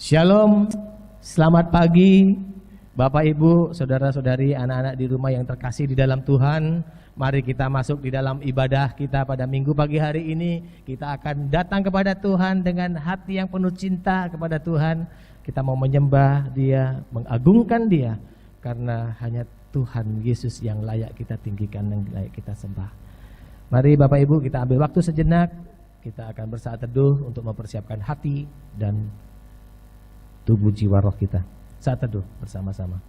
Shalom, selamat pagi Bapak Ibu, saudara-saudari, anak-anak di rumah yang terkasih di dalam Tuhan. Mari kita masuk di dalam ibadah kita pada minggu pagi hari ini. Kita akan datang kepada Tuhan dengan hati yang penuh cinta kepada Tuhan. Kita mau menyembah Dia, mengagungkan Dia, karena hanya Tuhan Yesus yang layak kita tinggikan, yang layak kita sembah. Mari Bapak Ibu, kita ambil waktu sejenak. Kita akan bersaat teduh untuk mempersiapkan hati dan tubuh jiwa roh kita. Saat teduh bersama-sama.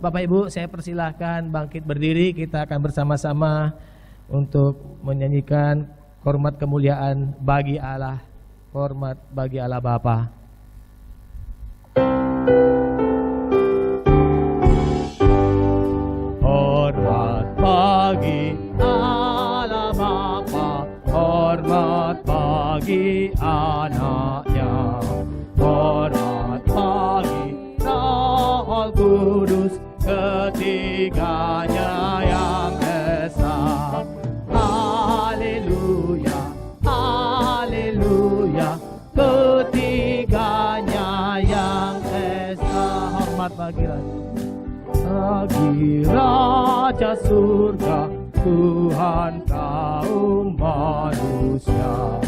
Bapak Ibu, saya persilahkan bangkit berdiri. Kita akan bersama-sama untuk menyanyikan hormat kemuliaan bagi Allah, hormat bagi Allah Bapa. Hormat bagi Allah Bapa, hormat bagi anaknya, hormat bagi Roh Kudus, ketiganya yang esa. Haleluya, haleluya, ketiganya yang esa. Hormat bagi Raja surga, Tuhan kaum manusia.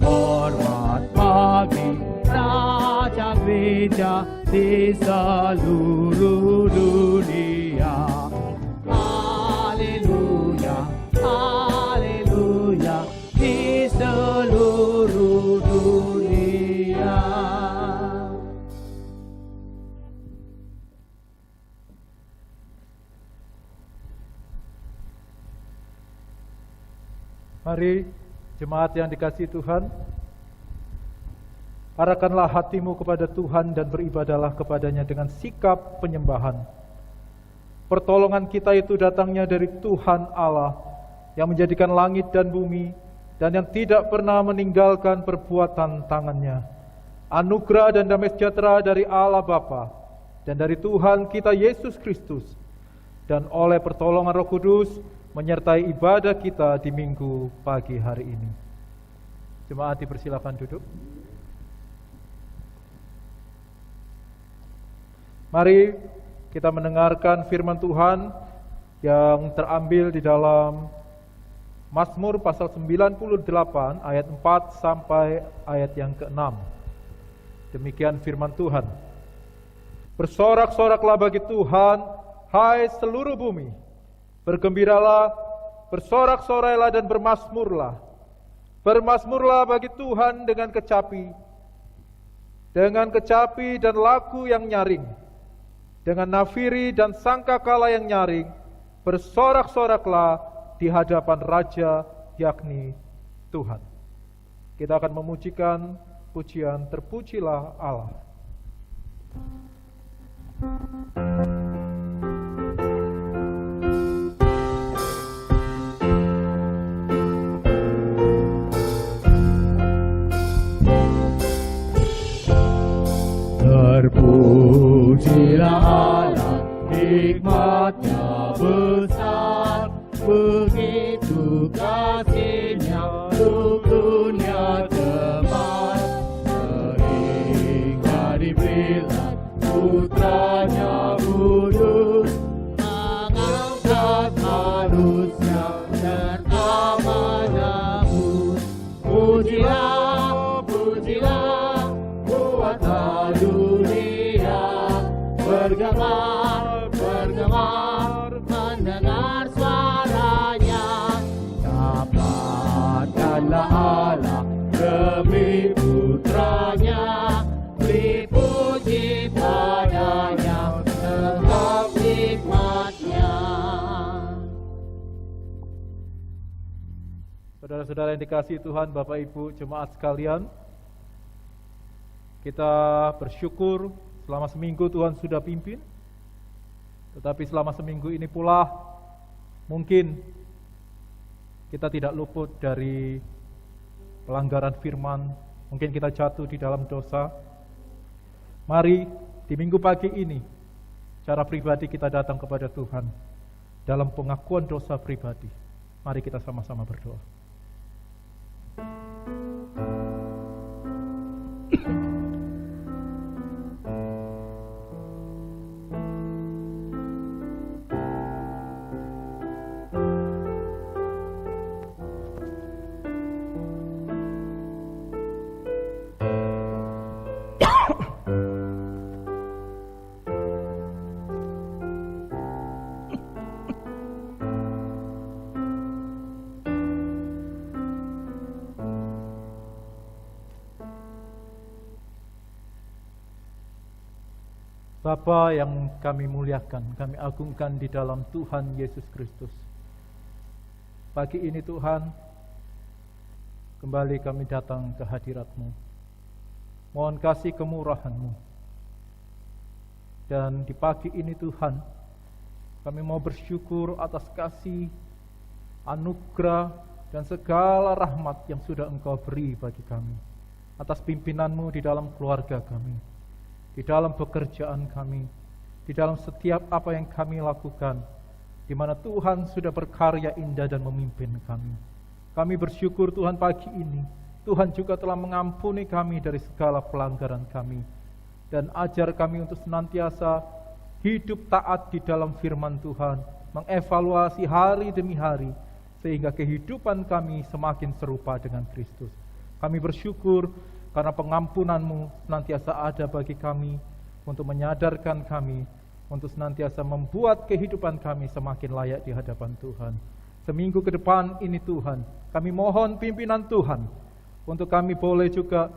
Hormat bagi Raja gereja di seluruh dunia. Haleluya, haleluya, di seluruh dunia. Mari jemaat yang dikasihi Tuhan, arahkanlah hatimu kepada Tuhan dan beribadahlah kepadanya dengan sikap penyembahan. Pertolongan kita itu datangnya dari Tuhan Allah yang menjadikan langit dan bumi dan yang tidak pernah meninggalkan perbuatan tangannya. Anugerah dan damai sejahtera dari Allah Bapa dan dari Tuhan kita Yesus Kristus dan oleh pertolongan Roh Kudus menyertai ibadah kita di minggu pagi hari ini. Jemaat dipersilakan duduk. Mari kita mendengarkan firman Tuhan yang terambil di dalam Mazmur pasal 98 ayat 4 sampai ayat yang ke-6. Demikian firman Tuhan. Bersorak-soraklah bagi Tuhan, hai seluruh bumi. Bergembiralah, bersorak-sorailah dan bermasmurlah. Bermasmurlah bagi Tuhan dengan kecapi dan lagu yang nyaring, dengan nafiri dan sangkakala yang nyaring. Bersorak-soraklah di hadapan Raja, yakni Tuhan. Kita akan memujikan pujian Terpujilah Allah. Terpujilah Allah, hikmat-Nya besar, begitu kasih-Nya untuk dunia teman. Sehingga diberilah Putra-Nya kudus, mengangkat manusia serta menebus. Pujilah, pujilah, buatlah dunia bergemar, bergemar mendengar suaranya. Dapat Saudara-saudara yang dikasihi Tuhan, Bapak Ibu jemaat sekalian, kita bersyukur selama seminggu Tuhan sudah pimpin. Tetapi selama seminggu ini pula mungkin kita tidak luput dari pelanggaran firman. Mungkin kita jatuh di dalam dosa. Mari di minggu pagi ini secara pribadi kita datang kepada Tuhan dalam pengakuan dosa pribadi. Mari kita sama-sama berdoa. Bapa yang kami muliakan, kami agungkan di dalam Tuhan Yesus Kristus. Pagi ini Tuhan, kembali kami datang ke hadirat-Mu. Mohon kasih kemurahan-Mu. Dan di pagi ini Tuhan, kami mau bersyukur atas kasih, anugerah, dan segala rahmat yang sudah Engkau beri bagi kami. Atas pimpinan-Mu di dalam keluarga kami, di dalam pekerjaan kami, di dalam setiap apa yang kami lakukan, di mana Tuhan sudah berkarya indah dan memimpin kami. Kami bersyukur Tuhan pagi ini, Tuhan juga telah mengampuni kami dari segala pelanggaran kami, dan ajar kami untuk senantiasa hidup taat di dalam firman Tuhan, mengevaluasi hari demi hari, sehingga kehidupan kami semakin serupa dengan Kristus. Kami bersyukur karena pengampunan-Mu senantiasa ada bagi kami, untuk menyadarkan kami, untuk senantiasa membuat kehidupan kami semakin layak di hadapan Tuhan. Seminggu ke depan ini Tuhan, kami mohon pimpinan Tuhan, untuk kami boleh juga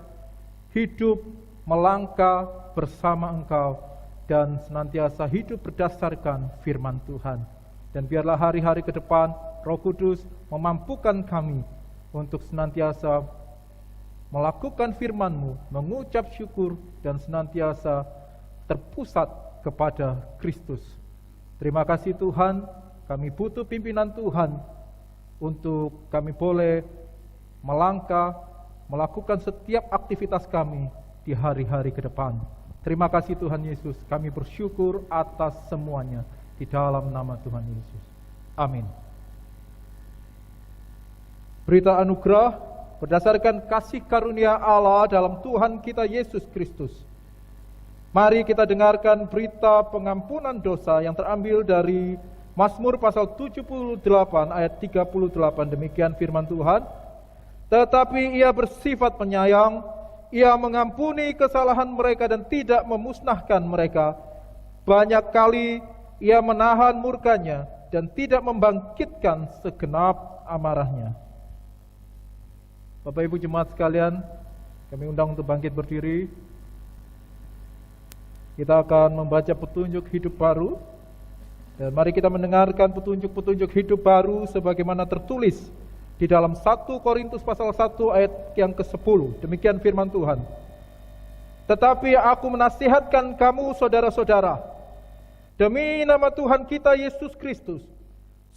hidup, melangkah bersama Engkau, dan senantiasa hidup berdasarkan firman Tuhan. Dan biarlah hari-hari ke depan, Roh Kudus memampukan kami untuk senantiasa melakukan firman-Mu, mengucap syukur, dan senantiasa terpusat kepada Kristus. Terima kasih Tuhan, kami butuh pimpinan Tuhan untuk kami boleh melangkah, melakukan setiap aktivitas kami di hari-hari ke depan. Terima kasih Tuhan Yesus, kami bersyukur atas semuanya di dalam nama Tuhan Yesus. Amin. Berita anugerah berdasarkan kasih karunia Allah dalam Tuhan kita Yesus Kristus. Mari kita dengarkan berita pengampunan dosa yang terambil dari Mazmur pasal 78 ayat 38. Demikian firman Tuhan. Tetapi Ia bersifat penyayang, Ia mengampuni kesalahan mereka dan tidak memusnahkan mereka. Banyak kali Ia menahan murkanya dan tidak membangkitkan segenap amarahnya. Bapak Ibu jemaat sekalian, kami undang untuk bangkit berdiri. Kita akan membaca petunjuk hidup baru. Dan mari kita mendengarkan petunjuk-petunjuk hidup baru sebagaimana tertulis di dalam 1 Korintus pasal 1 ayat yang ke-10. Demikian firman Tuhan. Tetapi aku menasihatkan kamu saudara-saudara, demi nama Tuhan kita Yesus Kristus,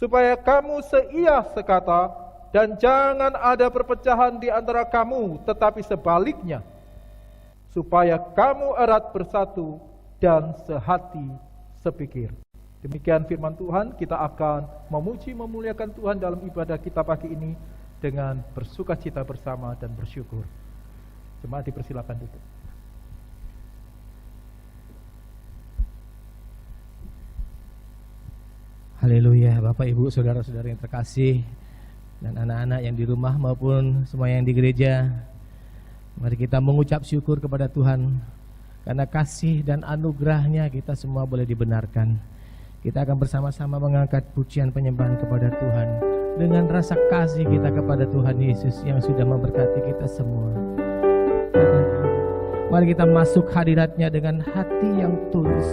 supaya kamu seia sekata, dan jangan ada perpecahan di antara kamu, tetapi sebaliknya, supaya kamu erat bersatu dan sehati sepikir. Demikian firman Tuhan. Kita akan memuji memuliakan Tuhan dalam ibadah kita pagi ini dengan bersukacita bersama dan bersyukur. Jemaat dipersilakan duduk. Haleluya, Bapak Ibu, saudara-saudara yang terkasih, dan anak-anak yang di rumah maupun semua yang di gereja, mari kita mengucap syukur kepada Tuhan karena kasih dan anugerah-Nya kita semua boleh dibenarkan. Kita akan bersama-sama mengangkat pujian penyembahan kepada Tuhan dengan rasa kasih kita kepada Tuhan Yesus yang sudah memberkati kita semua. Mari kita masuk hadirat-Nya dengan hati yang tulus,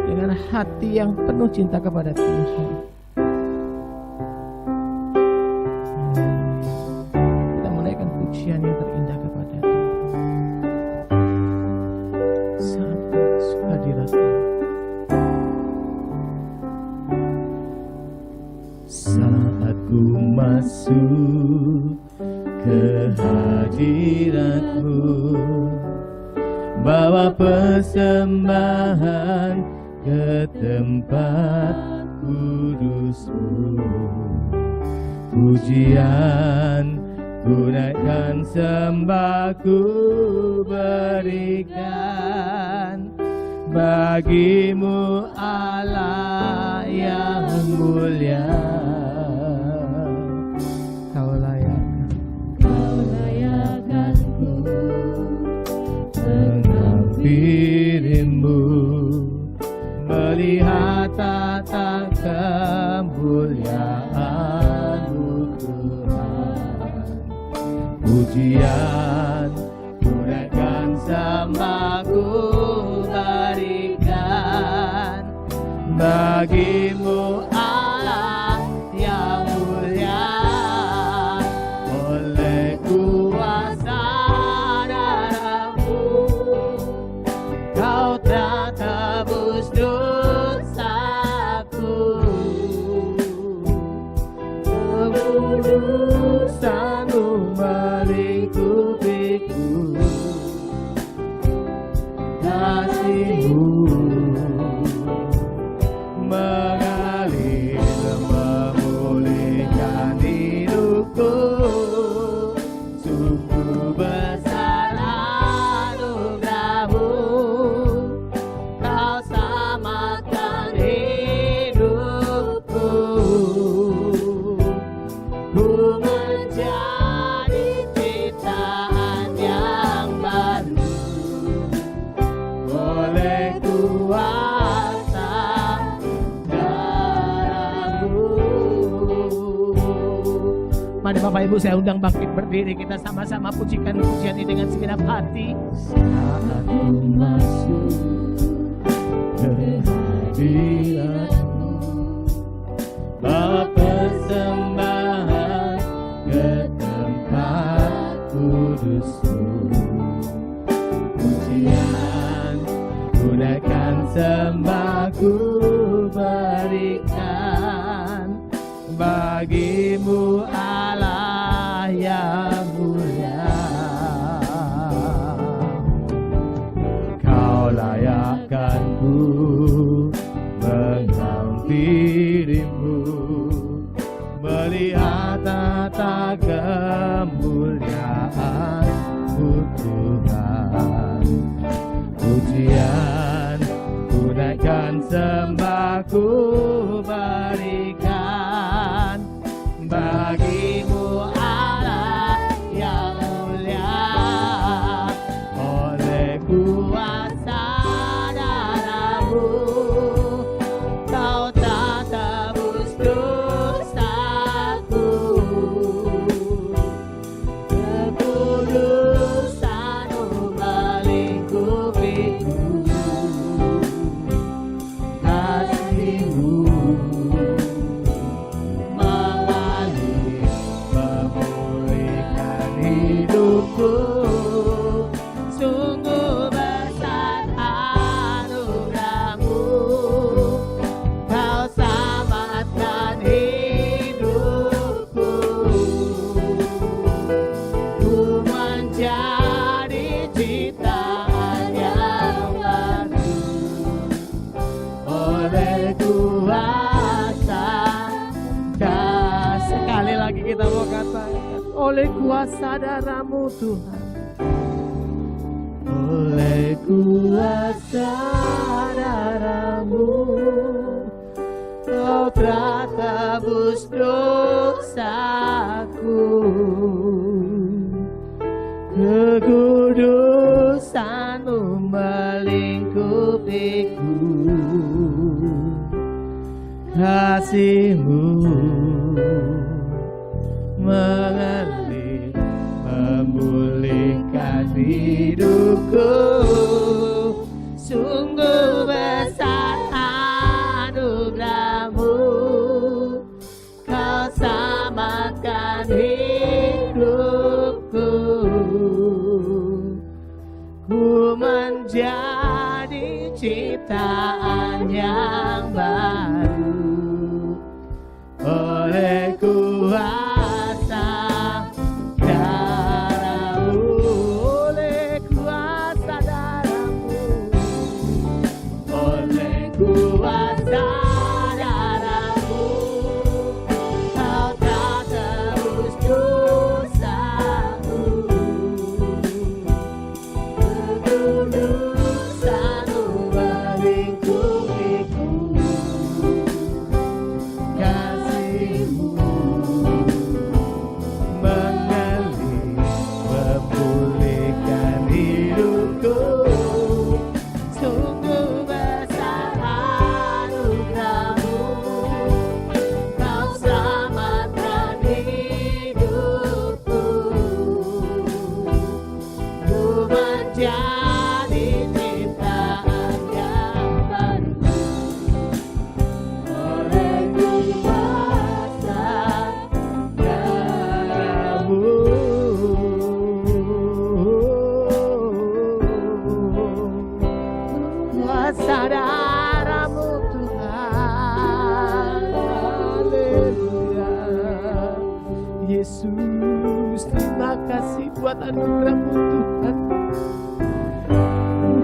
dengan hati yang penuh cinta kepada Tuhan. masuk ke hadirat-Mu, bawa persembahan ke tempat kudus-Mu. Pujian ku naikkan, sembah ku berikan bagi-Mu Allah yang mulia. Kau layakkan ku menghampiri-Mu, melihat tata kemuliaan-Mu Tuhan. Pujian ku naikkan, sembah ku berikan bagi-Mu Allah yang mulia. Oleh kuasa darah-Mu Kau telah tebus dosaku, kekudusan-Mu melingkupiku, kasih-Mu mengalir memulihkan hidupku. Sungguh besar anugerah-Mu, Kau selamatkan hidupku. Ku menjadi ciptaan yang baru oleh kuasa darah-Mu. Mari Bapak Ibu, saya undang bangkit berdiri, kita sama-sama pujikan pujian ini dengan segenap hati. Saat ku masuk ke hadirat-Mu, bawa persembahan ke tempat kudus-Mu. Pujian ku naikkan, sembah ku berikan bagi-Mu Allah yang mulia. Kau layakkan ku menghampiri-Mu, melihat tata kemuliaan-Mu Tuhan. Pujian ku naikkan, sembah ku berikan bagi-Mu Allah yang mulia. Oleh kuasa darah-Mu Kau telah tebus dosaku, kekudusan-Mu melingkupiku, kasih-Mu mengalir memulihkan hidupku. Sungguh besar anugerah-Mu, Kau selamatkan hidupku. Ku menjadi ciptaan yang baru oleh kuasa. Dan sekali lagi kita mau katakan, oleh kuasa darah-Mu Tuhan, oleh kuasa darah-Mu Kau telah tebus dosaku, kekudusan-Mu melingkupiku, kasih-Mu mengalir memulihkan hidupku. Sungguh besar anugerah-Mu, Kau selamatkan hidupku. Ku menjadi ciptaan yang baru oleh kuasa ketulusanmu melingkupiku, kasihmu mengalir memulihkan hidupku. Sungguh besar anugerahmu, kau selamatkan hidupku. Ku menjadi ciptaan yang baru oleh kuasa darahmu. Kuasa darahmu Tuhan, haleluya. Yesus, terima kasih buat anugerah-Mu Tuhan.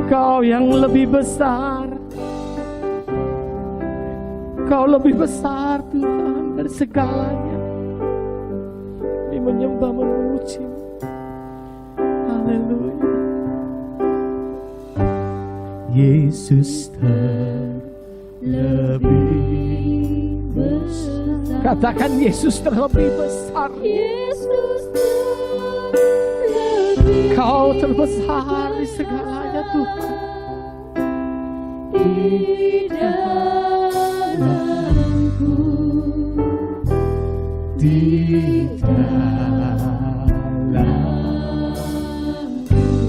Engkau yang lebih besar, Engkau lebih besar Tuhan dari segalanya. Kami menyembah memuji-Mu. Haleluya. Yesus terlebih besar. Katakan Yesus terlebih besar. Yesus terlebih Kau terbesar di segalanya Tuhan. di dalamku, Di dalam.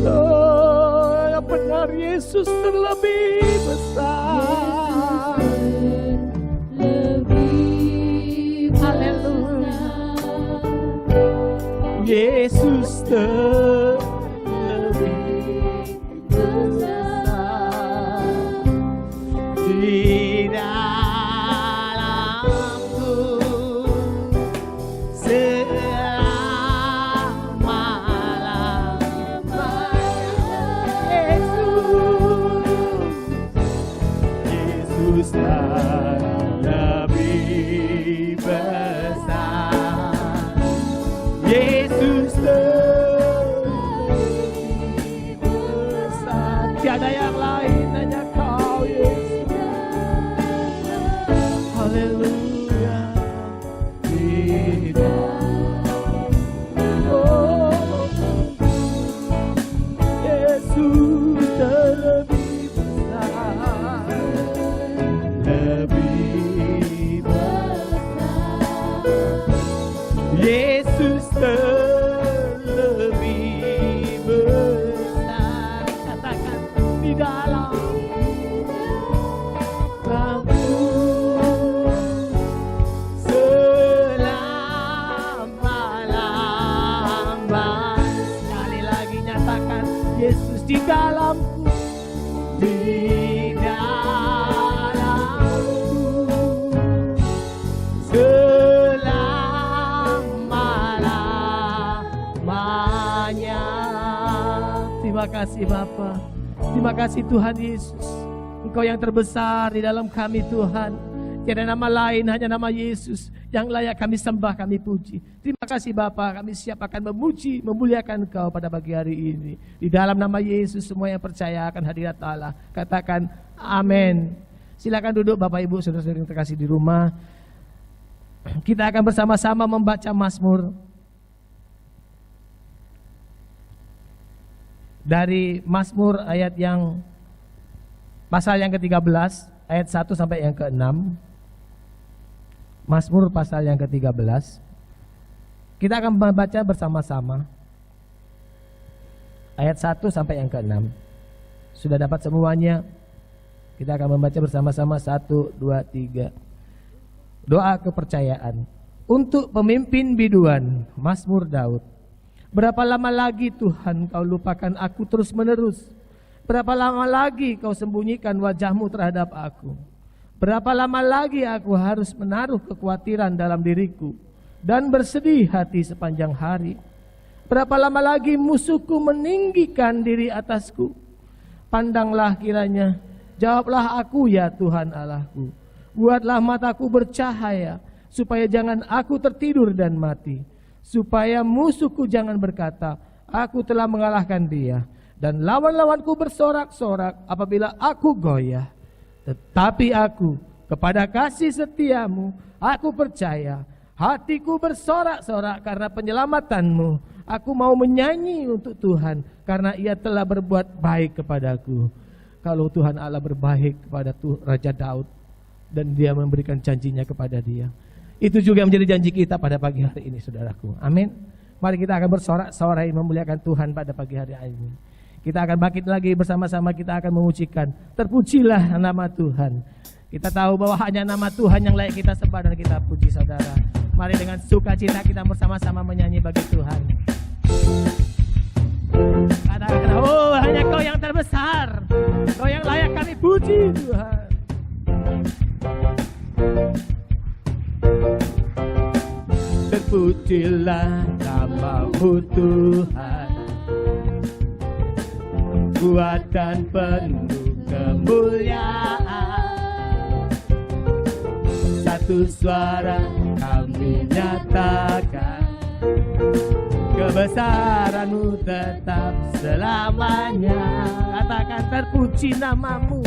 Oh, yang benar Yesus terlebih besar. lebih Haleluya. Yesus terlebih besar di dalamku selama-lamanya. Yesus terlebih besar. Yesus terlebih besar. Tiada yang lain, hanya Kau Yesus. Haleluya. Oh, Yesus terlebih besar. Lebih besar. Yesus terlebih besar. Katakan di dalam kamu selama-lamanya. Sekali lagi nyatakan Yesus di dalamku, di dalamku selama-lamanya. Terima kasih Bapa. Terima kasih Tuhan Yesus. Engkau yang terbesar di dalam kami Tuhan. Tiada nama lain, hanya nama Yesus yang layak kami sembah, kami puji. Terima kasih Bapa, kami siap akan memuji, memuliakan Engkau pada pagi hari ini. Di dalam nama Yesus semua yang percaya akan hadirat Allah, katakan amin. Silakan duduk Bapak Ibu, saudara-saudara yang terkasih di rumah. Kita akan bersama-sama membaca Mazmur dari Mazmur ayat yang pasal yang ke-13 ayat 1 sampai yang ke-6. Mazmur pasal yang ke-13. Kita akan membaca bersama-sama ayat 1 sampai yang ke-6. Sudah dapat semuanya? Kita akan membaca bersama-sama 1, 2, 3. Doa kepercayaan untuk pemimpin biduan, Mazmur Daud. Berapa lama lagi Tuhan Kau lupakan aku terus menerus? Berapa lama lagi Kau sembunyikan wajah-Mu terhadap aku? Berapa lama lagi aku harus menaruh kekhawatiran dalam diriku dan bersedih hati sepanjang hari? Berapa lama lagi musuhku meninggikan diri atasku? Pandanglah kiranya, jawablah aku ya Tuhan Allahku. Buatlah mataku bercahaya, supaya jangan aku tertidur dan mati. Supaya musuhku jangan berkata, aku telah mengalahkan dia. dan lawan-lawanku bersorak-sorak apabila aku goyah. Tetapi aku kepada kasih setiamu, aku percaya. Hatiku bersorak-sorak karena penyelamatanmu. Aku mau menyanyi untuk Tuhan karena ia telah berbuat baik kepadaku. Kalau Tuhan Allah berbaik kepada Raja Daud dan dia memberikan janjinya kepada dia, itu juga menjadi janji kita pada pagi hari ini, saudaraku. Amin. Mari kita akan bersorak-sorai memuliakan Tuhan pada pagi hari ini. Kita akan bangkit lagi bersama-sama, kita akan memujikan. Terpujilah nama Tuhan. Kita tahu bahwa hanya nama Tuhan yang layak kita sembah dan kita puji, saudara. Mari dengan sukacita kita bersama-sama menyanyi bagi Tuhan. Katakan, oh hanya Kau yang terbesar, Kau yang layak kami puji, Tuhan. Terpujilah nama-Mu Tuhan, kuat dan penuh kemuliaan. Satu suara kami nyatakan, kebesaran-Mu tetap selamanya. Katakan, terpuji nama-Mu,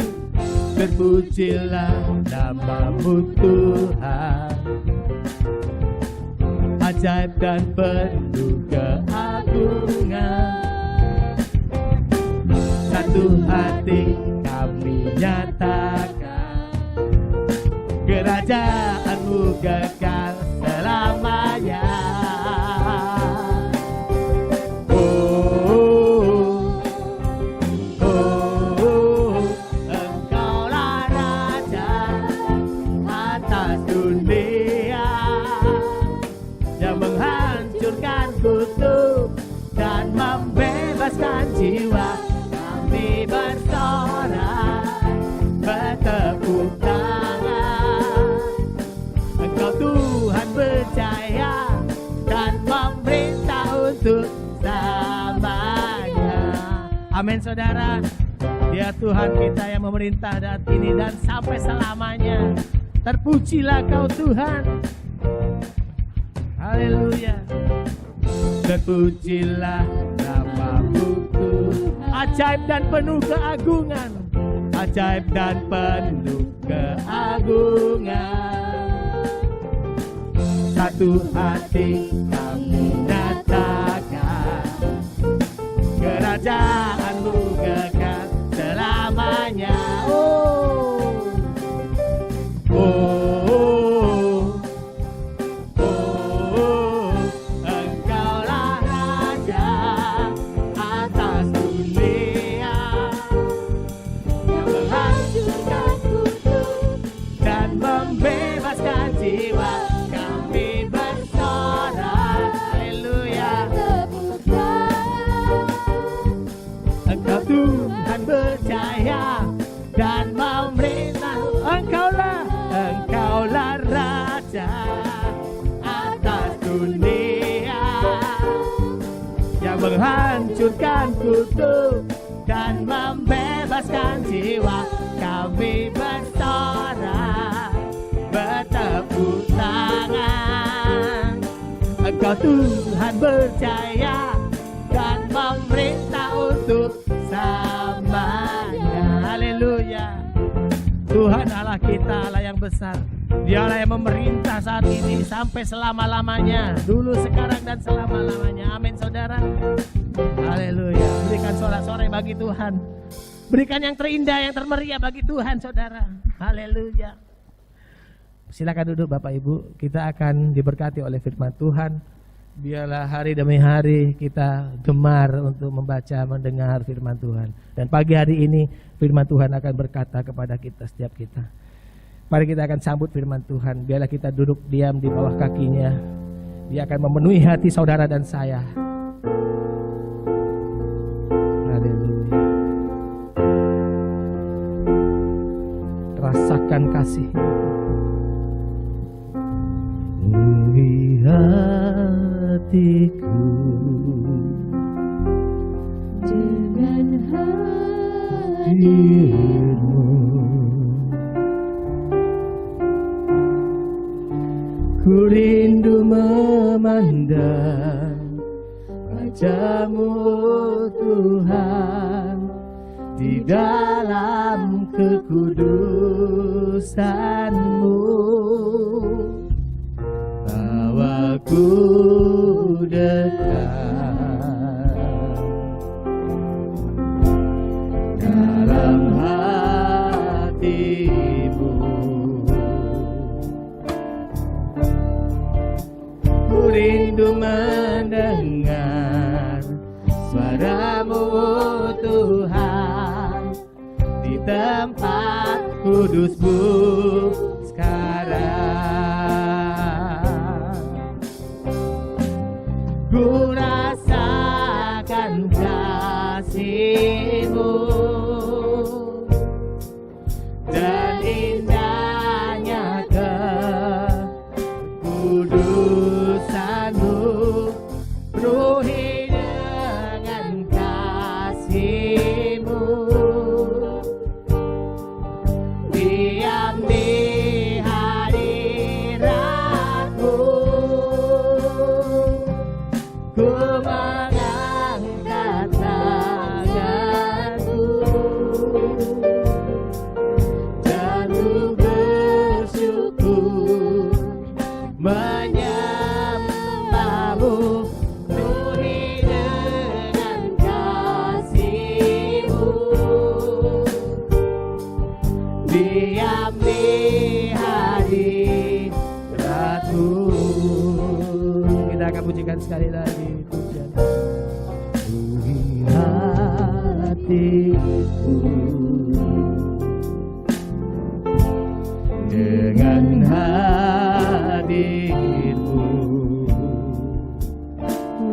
terpujilah nama-Mu Tuhan, ajaib dan penuh keagungan. Satu hati kami nyatakan, kerajaan-Mu kekal selamanya. Engkaulah Raja atas dunia, yang menghancurkan kutuk dan membebaskan jiwa. Kami bersorak, bertepuk tangan. Engkau Tuhan percaya dan memerintah untuk selamanya. Amin, saudara. Dia Tuhan kita yang memerintah saat ini dan sampai selamanya. Terpujilah Kau Tuhan. Haleluya. Terpujilah nama-Mu Tuhan, ajaib dan penuh keagungan. Ajaib dan penuh keagungan. Satu hati kami nyatakan, kerajaan-Mu kekal selamanya. Engkaulah Raja atas dunia, yang menghancurkan kutuk dan membebaskan jiwa. Kami bersorak, haleluya. Engkau Tuhan percaya dan memerintah. Engkaulah Raja atas dunia, yang menghancurkan kutuk dan membebaskan jiwa. Kami bersorak, bertepuk tangan. Engkau Tuhan percaya dan memerintah untuk selamanya. Haleluya. Tuhan Allah kita, Allah yang besar. Dialah yang memerintah saat ini sampai selama-lamanya, dulu, sekarang, dan selama-lamanya. Amin, saudara. Haleluya. Berikan sorak-sorai bagi Tuhan. Berikan yang terindah, yang termeriah bagi Tuhan, saudara. Haleluya. Silakan duduk Bapak Ibu. Kita akan diberkati oleh firman Tuhan. Biarlah hari demi hari kita gemar untuk membaca, mendengar firman Tuhan. Dan pagi hari ini firman Tuhan akan berkata kepada kita, setiap kita. Mari kita akan sambut firman Tuhan. Biarlah kita duduk diam di bawah kakinya. Dia akan memenuhi hati saudara dan saya. Haleluya. Rasakan kasih. Penuhi hatiku dengan dirimu. Ku rindu memandang pujamu Tuhan di dalam kekudusan-Mu. Bawaku dekat dalam hati-Mu. Ku rindu mendengar suara-Mu Tuhan di tempat kudus-Mu sekarang. Ku rasakan kasih-Mu dan indahnya kekudusan-Mu, penuhi dengan kasih-Mu. Diam di hadirat-Mu, ku mengangkat tanganku dan ku bersyukur menyembah-Mu, penuhi dengan kasih-Mu. Diam di hadirat-Mu. Kita akan pujikan sekali lagi pujian. Penuhi hatiku dengan hadir-Mu. Ku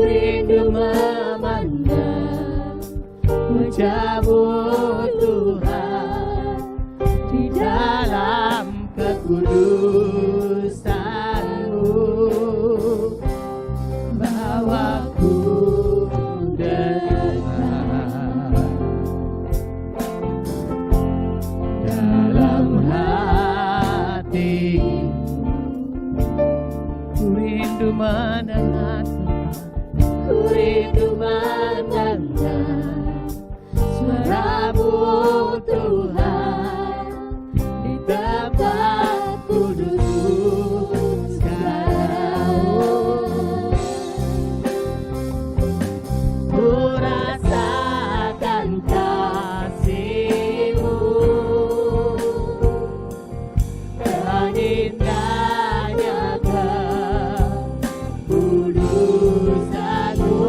rindu memandang wajah-Mu Tuhan di dalam kekudusan-Mu. Bawaku dekat dalam hati-Mu. Ku rindu mendengar, ku rindu mendengar suara-Mu Tuhan di tempat kudus-Mu sekarang. Ku rasakan kasih-Mu dan indahnya kekudusan-Mu,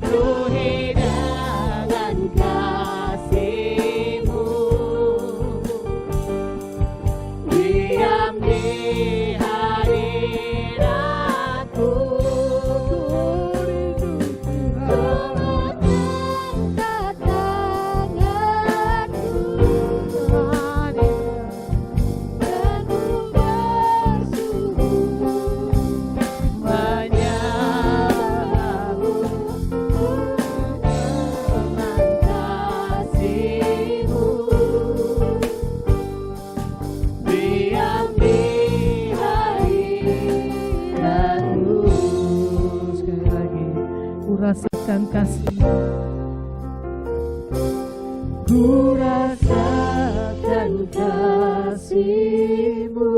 penuhi dengan kasih-Mu. Diam di hadirat-Mu, mengangkat tanganku dan ku bersyukur menyembah-Mu dengan kasih-Mu. Diam di hadirat-Mu. Sekali lagi, ku rasakan kasih-Mu, ku rasakan kasih-Mu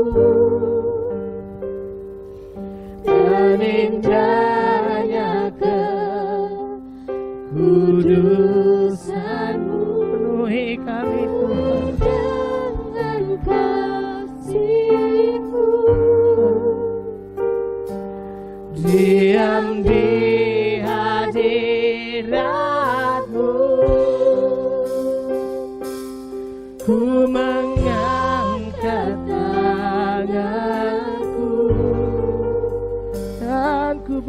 dan indahnya kekudusan-Mu, penuhi kami Tuhan dengan kasih-Mu. Diam di hadirat-Mu, ku mengangkat tanganku dan ku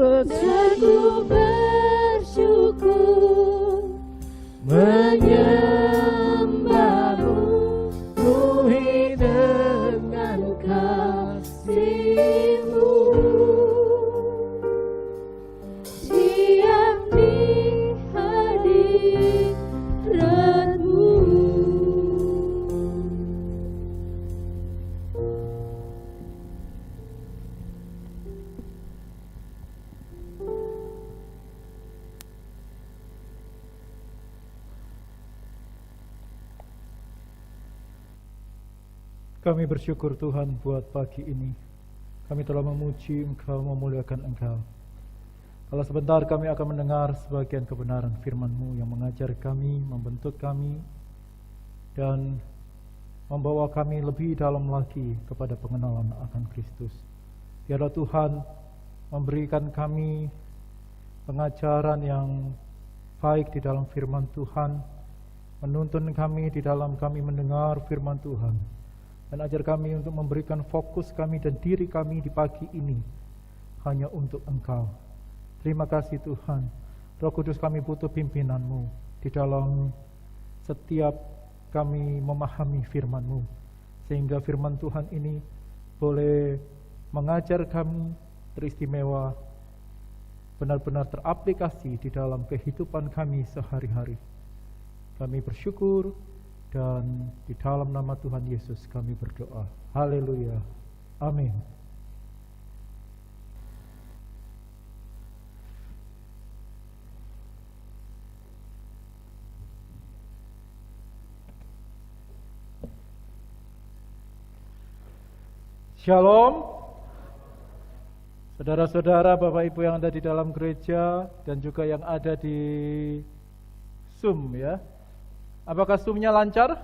bersyukur menyembah-Mu, penuhi dengan kasih-Mu. Diam di hadirat-Mu. Kami bersyukur Tuhan buat pagi ini. Kami telah memuji Engkau, memuliakan Engkau. Kalau sebentar kami akan mendengar sebagian kebenaran firman-Mu yang mengajar kami, membentuk kami, dan membawa kami lebih dalam lagi kepada pengenalan akan Kristus. Biarlah Tuhan memberikan kami pengajaran yang baik di dalam firman Tuhan, menuntun kami di dalam kami mendengar firman Tuhan, dan ajar kami untuk memberikan fokus kami dan diri kami di pagi ini hanya untuk Engkau. Terima kasih Tuhan. Roh Kudus, kami butuh pimpinan-Mu di dalam setiap kami memahami firman-Mu, sehingga firman Tuhan ini boleh mengajar kami teristimewa, benar-benar teraplikasi di dalam kehidupan kami sehari-hari. Kami bersyukur, dan di dalam nama Tuhan Yesus kami berdoa. Haleluya. Amin. Shalom. Saudara-saudara, Bapak Ibu yang ada di dalam gereja dan juga yang ada di Zoom ya. Apakah Zoom-nya lancar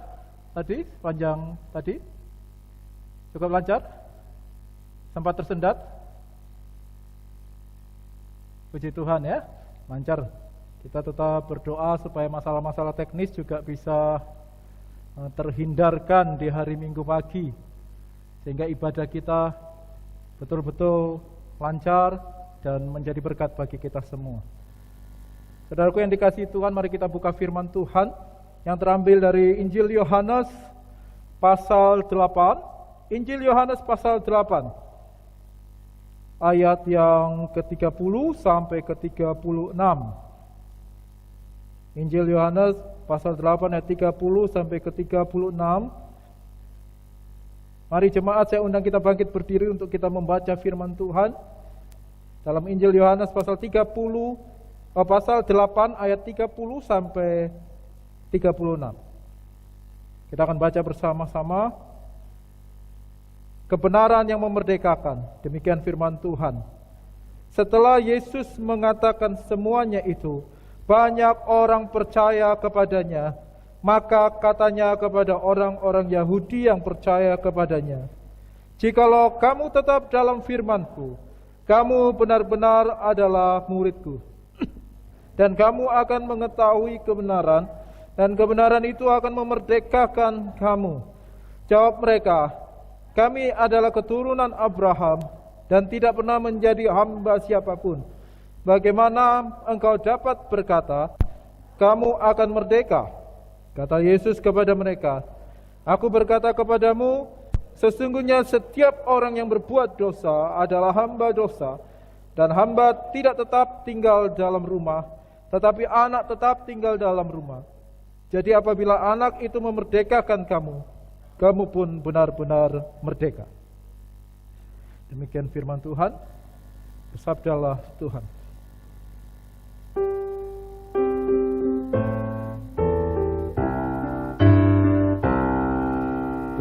tadi, sepanjang tadi? Cukup lancar? Sempat tersendat? Puji Tuhan ya, lancar. Kita tetap berdoa supaya masalah-masalah teknis juga bisa terhindarkan di hari Minggu pagi, sehingga ibadah kita betul-betul lancar dan menjadi berkat bagi kita semua. Saudaraku yang dikasihi Tuhan, mari kita buka firman Tuhan yang terambil dari Injil Yohanes pasal 8. Injil Yohanes pasal 8 ayat yang ke-30 sampai ke-36. Injil Yohanes pasal 8 ayat 30 sampai ke-36. Mari jemaat, saya undang kita bangkit berdiri untuk kita membaca firman Tuhan dalam Injil Yohanes pasal 8 ayat 30 sampai 36. Kita akan baca bersama-sama. Kebenaran yang memerdekakan. Demikian firman Tuhan. Setelah Yesus mengatakan semuanya itu, banyak orang percaya kepadanya. Maka katanya kepada orang-orang Yahudi yang percaya kepadanya, "Jikalau kamu tetap dalam firman-Ku, kamu benar-benar adalah murid-Ku. Dan kamu akan mengetahui kebenaran, dan kebenaran itu akan memerdekakan kamu." Jawab mereka, "Kami adalah keturunan Abraham dan tidak pernah menjadi hamba siapapun. Bagaimana engkau dapat berkata, kamu akan merdeka?" Kata Yesus kepada mereka, "Aku berkata kepadamu, sesungguhnya setiap orang yang berbuat dosa adalah hamba dosa, dan hamba tidak tetap tinggal dalam rumah, tetapi anak tetap tinggal dalam rumah. Jadi apabila anak itu memerdekakan kamu, kamu pun benar-benar merdeka." Demikian firman Tuhan. Bersabdalah Tuhan.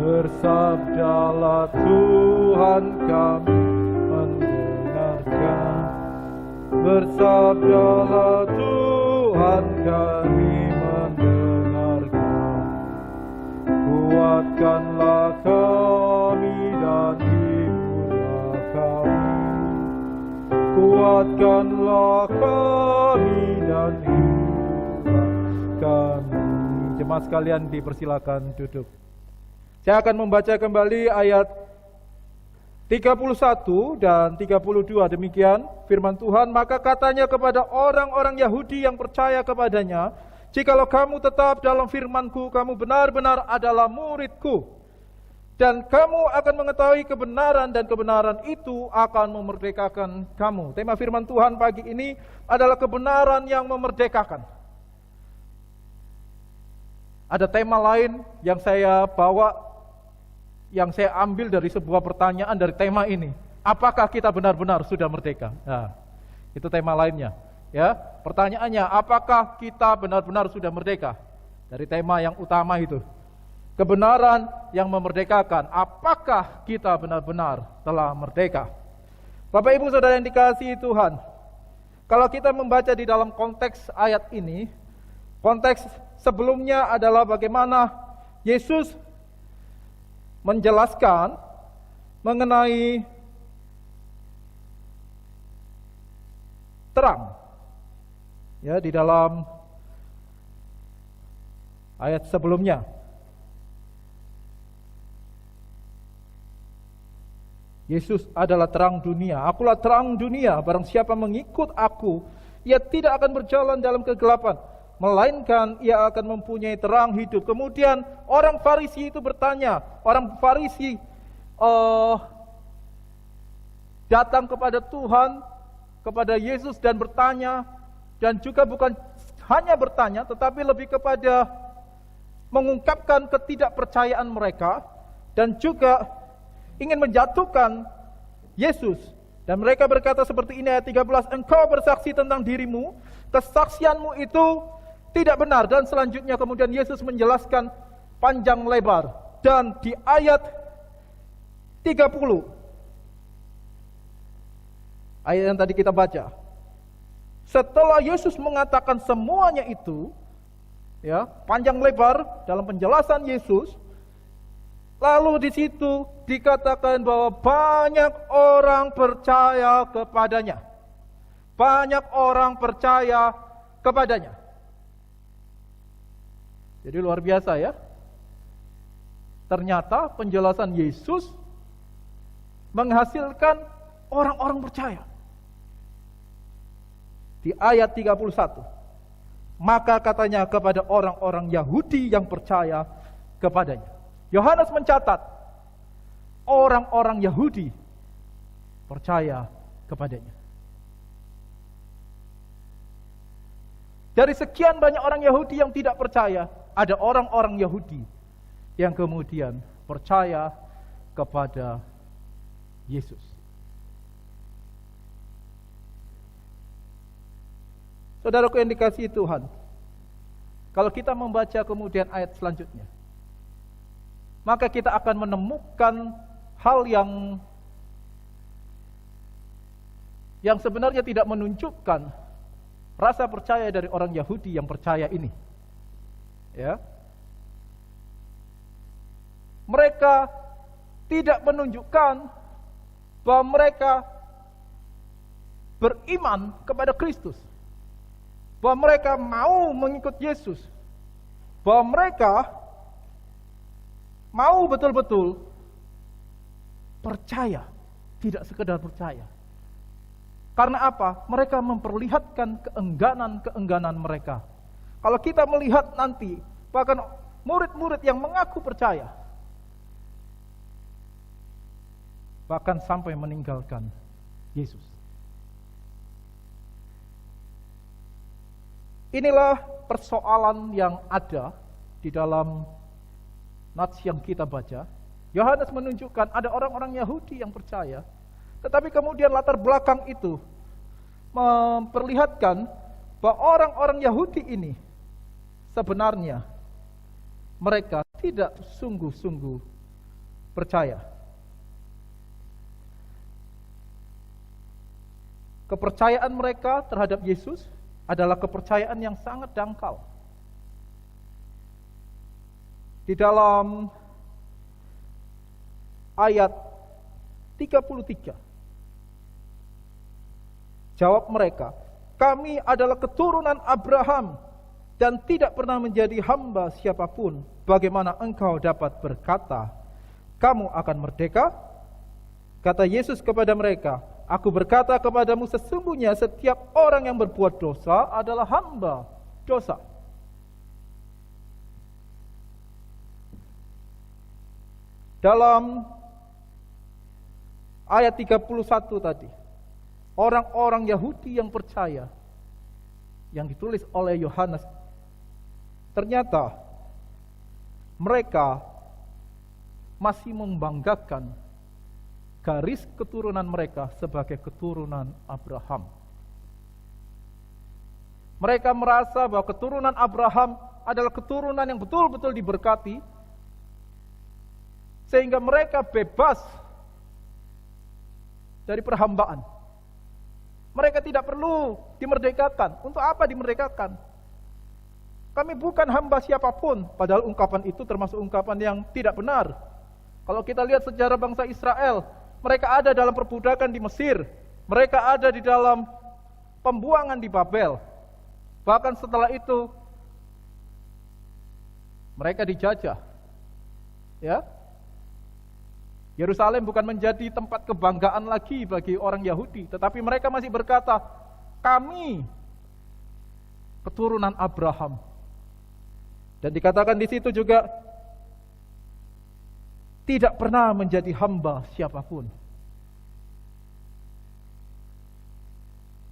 Bersabdalah Tuhan, kami mendengarkan. Bersabdalah Tuhan, kami mendengarkan. Kuatkanlah kami dan hiburlah kami. Kuatkanlah kami dan hiburlah kami. Jemaat sekalian, dipersilakan duduk. Saya akan membaca kembali ayat 31 dan 32. Demikian firman Tuhan. Maka katanya kepada orang-orang Yahudi yang percaya kepadanya, "Jikalau kamu tetap dalam firman-Ku, kamu benar-benar adalah murid-Ku. Dan kamu akan mengetahui kebenaran, dan kebenaran itu akan memerdekakan kamu." Tema firman Tuhan pagi ini adalah kebenaran yang memerdekakan. Ada tema lain yang saya bawa, yang saya ambil dari sebuah pertanyaan dari tema ini. Apakah kita benar-benar sudah merdeka? Nah, itu tema lainnya. Ya, pertanyaannya, apakah kita benar-benar sudah merdeka? Dari tema yang utama itu. kebenaran yang memerdekakan. Apakah kita benar-benar telah merdeka? Bapak Ibu Saudara yang dikasihi Tuhan, kalau kita membaca di dalam konteks ayat ini, konteks sebelumnya adalah bagaimana Yesus menjelaskan mengenai terang. Ya, di dalam ayat sebelumnya. Yesus adalah terang dunia. Akulah terang dunia. Barang siapa mengikut aku, ia tidak akan berjalan dalam kegelapan, melainkan ia akan mempunyai terang hidup. Kemudian orang Farisi itu bertanya. Orang Farisi datang kepada Tuhan, kepada Yesus dan bertanya. Dan juga bukan hanya bertanya, tetapi lebih kepada mengungkapkan ketidakpercayaan mereka. Dan juga ingin menjatuhkan Yesus. Dan mereka berkata seperti ini ayat 13, engkau bersaksi tentang dirimu, kesaksianmu itu tidak benar. Dan selanjutnya kemudian Yesus menjelaskan panjang lebar. Dan di ayat 30, ayat yang tadi kita baca, setelah Yesus mengatakan semuanya itu, ya, panjang lebar dalam penjelasan Yesus, lalu di situ dikatakan bahwa banyak orang percaya kepadanya. Banyak orang percaya kepadanya. Jadi luar biasa ya. Ternyata penjelasan Yesus menghasilkan orang-orang percaya. Di ayat 31, maka katanya kepada orang-orang Yahudi yang percaya kepadanya. Yohanes mencatat, orang-orang Yahudi percaya kepadanya. Dari sekian banyak orang Yahudi yang tidak percaya, ada orang-orang Yahudi yang kemudian percaya kepada Yesus. Saudaraku yang dikasihi Tuhan, kalau kita membaca kemudian ayat selanjutnya, maka kita akan menemukan hal yang sebenarnya tidak menunjukkan rasa percaya dari orang Yahudi yang percaya ini. Ya. Mereka tidak menunjukkan bahwa mereka beriman kepada Kristus, bahwa mereka mau mengikut Yesus, bahwa mereka mau betul-betul percaya, tidak sekedar percaya. Karena apa? Mereka memperlihatkan keengganan-keengganan mereka. Kalau kita melihat nanti, bahkan murid-murid yang mengaku percaya, bahkan sampai meninggalkan Yesus. Inilah persoalan yang ada di dalam nats yang kita baca. Yohanes menunjukkan ada orang-orang Yahudi yang percaya, tetapi kemudian latar belakang itu memperlihatkan bahwa orang-orang Yahudi ini sebenarnya mereka tidak sungguh-sungguh percaya. Kepercayaan mereka terhadap Yesus adalah kepercayaan yang sangat dangkal. Di dalam ayat 33, jawab mereka, kami adalah keturunan Abraham dan tidak pernah menjadi hamba siapapun. Bagaimana engkau dapat berkata, kamu akan merdeka? Kata Yesus kepada mereka, aku berkata kepadamu sesungguhnya setiap orang yang berbuat dosa adalah hamba dosa. Dalam ayat 31 tadi, orang-orang Yahudi yang percaya yang ditulis oleh Yohanes, ternyata mereka masih membanggakan garis keturunan mereka sebagai keturunan Abraham. Mereka merasa bahwa keturunan Abraham adalah keturunan yang betul-betul diberkati, sehingga mereka bebas dari perhambaan. Mereka tidak perlu dimerdekakan. Untuk apa dimerdekakan? Kami bukan hamba siapapun, padahal ungkapan itu termasuk ungkapan yang tidak benar. Kalau kita lihat sejarah bangsa Israel, mereka ada dalam perbudakan di Mesir, mereka ada di dalam pembuangan di Babel. Bahkan setelah itu mereka dijajah. Ya. Yerusalem bukan menjadi tempat kebanggaan lagi bagi orang Yahudi, tetapi mereka masih berkata, kami keturunan Abraham. Dan dikatakan di situ juga tidak pernah menjadi hamba siapapun.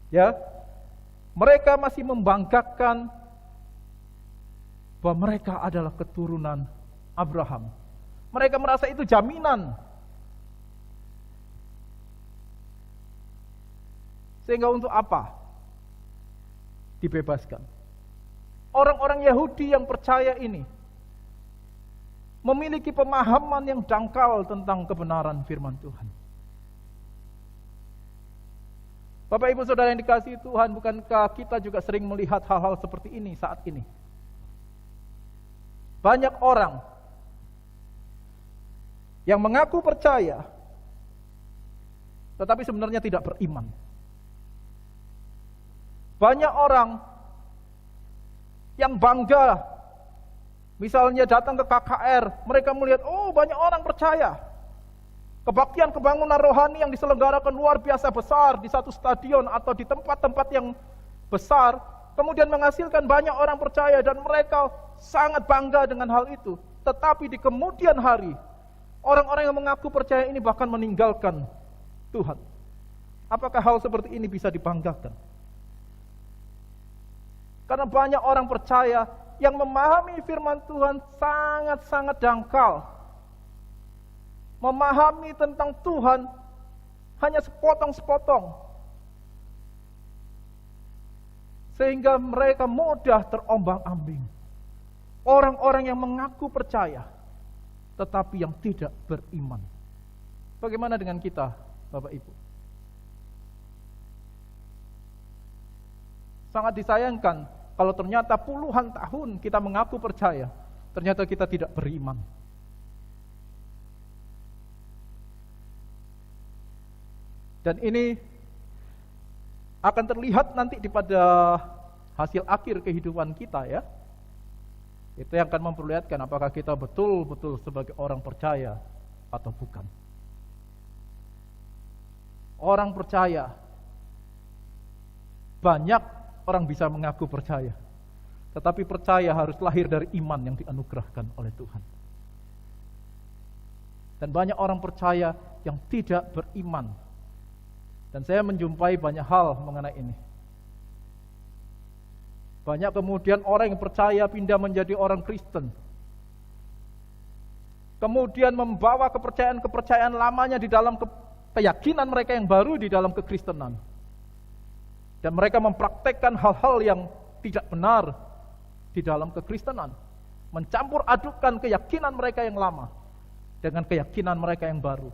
Ya, mereka masih membanggakan bahwa mereka adalah keturunan Abraham. Mereka merasa itu jaminan. Sehingga untuk apa dibebaskan? Orang-orang Yahudi yang percaya ini memiliki pemahaman yang dangkal tentang kebenaran firman Tuhan. Bapak Ibu Saudara yang dikasihi Tuhan, bukankah kita juga sering melihat hal-hal seperti ini saat ini? Banyak orang yang mengaku percaya, tetapi sebenarnya tidak beriman. Banyak orang yang bangga, misalnya datang ke KKR, mereka melihat, oh banyak orang percaya. Kebaktian kebangunan rohani yang diselenggarakan luar biasa besar di satu stadion atau di tempat-tempat yang besar, kemudian menghasilkan banyak orang percaya dan mereka sangat bangga dengan hal itu. Tetapi di kemudian hari, orang-orang yang mengaku percaya ini bahkan meninggalkan Tuhan. Apakah hal seperti ini bisa dibanggakan? Karena banyak orang percaya yang memahami firman Tuhan sangat-sangat dangkal. Memahami tentang Tuhan hanya sepotong-sepotong. Sehingga mereka mudah terombang-ambing. Orang-orang yang mengaku percaya, tetapi yang tidak beriman. Bagaimana dengan kita, Bapak Ibu? Sangat disayangkan kalau ternyata puluhan tahun kita mengaku percaya, ternyata kita tidak beriman. Dan ini akan terlihat nanti pada hasil akhir kehidupan kita ya. Itu yang akan memperlihatkan apakah kita betul-betul sebagai orang percaya atau bukan. Orang percaya, banyak orang bisa mengaku percaya, tetapi percaya harus lahir dari iman yang dianugerahkan oleh Tuhan. Dan banyak orang percaya yang tidak beriman. Dan saya menjumpai banyak hal mengenai ini. Banyak kemudian orang yang percaya pindah menjadi orang Kristen. Kemudian membawa kepercayaan-kepercayaan lamanya di dalam keyakinan mereka yang baru di dalam kekristenan. Dan mereka mempraktekkan hal-hal yang tidak benar di dalam kekristenan. Mencampur adukkan keyakinan mereka yang lama dengan keyakinan mereka yang baru.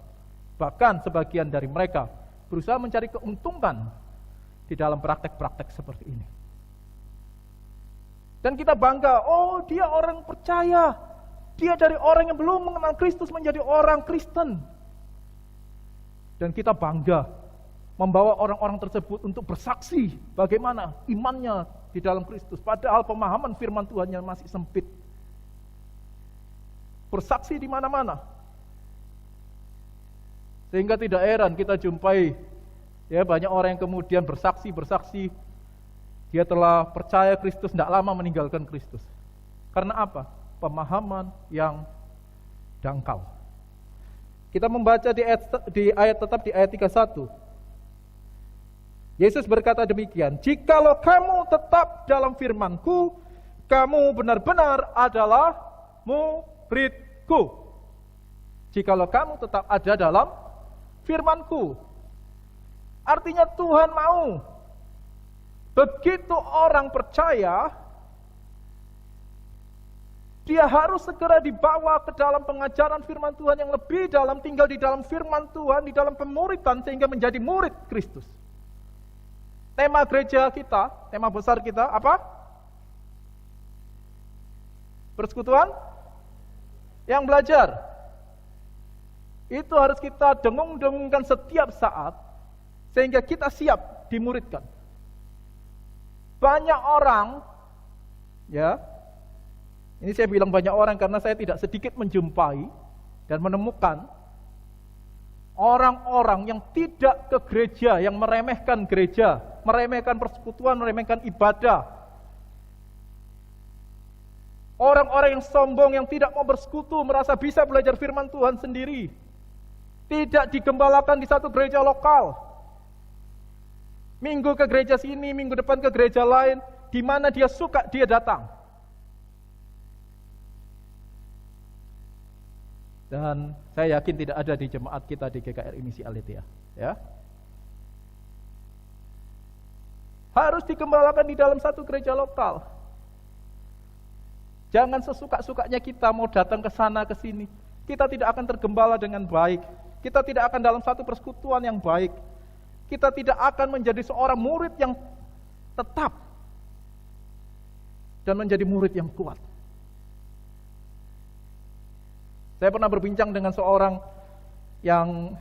Bahkan sebagian dari mereka berusaha mencari keuntungan di dalam praktek-praktek seperti ini. Dan kita bangga, oh dia orang percaya. Dia dari orang yang belum mengenal Kristus menjadi orang Kristen. Dan kita bangga membawa orang-orang tersebut untuk bersaksi bagaimana imannya di dalam Kristus. Padahal pemahaman firman Tuhannya masih sempit. Bersaksi di mana-mana. Sehingga tidak heran kita jumpai ya banyak orang yang kemudian bersaksi dia telah percaya Kristus, tidak lama meninggalkan Kristus. Karena apa? Pemahaman yang dangkal. Kita membaca di ayat 31. Yesus berkata demikian, "Jikalau kamu tetap dalam firman-Ku, kamu benar-benar adalah murid-Ku." Jikalau kamu tetap ada dalam firman-Ku. Artinya Tuhan mau begitu orang percaya, Dia harus segera dibawa ke dalam pengajaran firman Tuhan yang lebih dalam, tinggal di dalam firman Tuhan, di dalam pemuritan sehingga menjadi murid Kristus. Tema gereja kita, tema besar kita apa? Persekutuan yang belajar. Itu harus kita dengung-dengungkan setiap saat sehingga kita siap dimuridkan. Banyak orang, ya, ini saya bilang banyak orang karena saya tidak sedikit menjumpai dan menemukan orang-orang yang tidak ke gereja, yang meremehkan gereja, meremehkan persekutuan, meremehkan ibadah. Orang-orang yang sombong, yang tidak mau bersekutu, merasa bisa belajar firman Tuhan sendiri. Tidak digembalakan di satu gereja lokal. Minggu ke gereja sini, minggu depan ke gereja lain, di mana dia suka dia datang. Dan saya yakin tidak ada di jemaat kita di GKRI Misi Aletheia, ya. Harus dikembalakan di dalam satu gereja lokal. Jangan sesuka-sukanya kita mau datang ke sana ke sini. Kita tidak akan tergembala dengan baik. Kita tidak akan dalam satu persekutuan yang baik. Kita tidak akan menjadi seorang murid yang tetap dan menjadi murid yang kuat. Saya pernah berbincang dengan seorang yang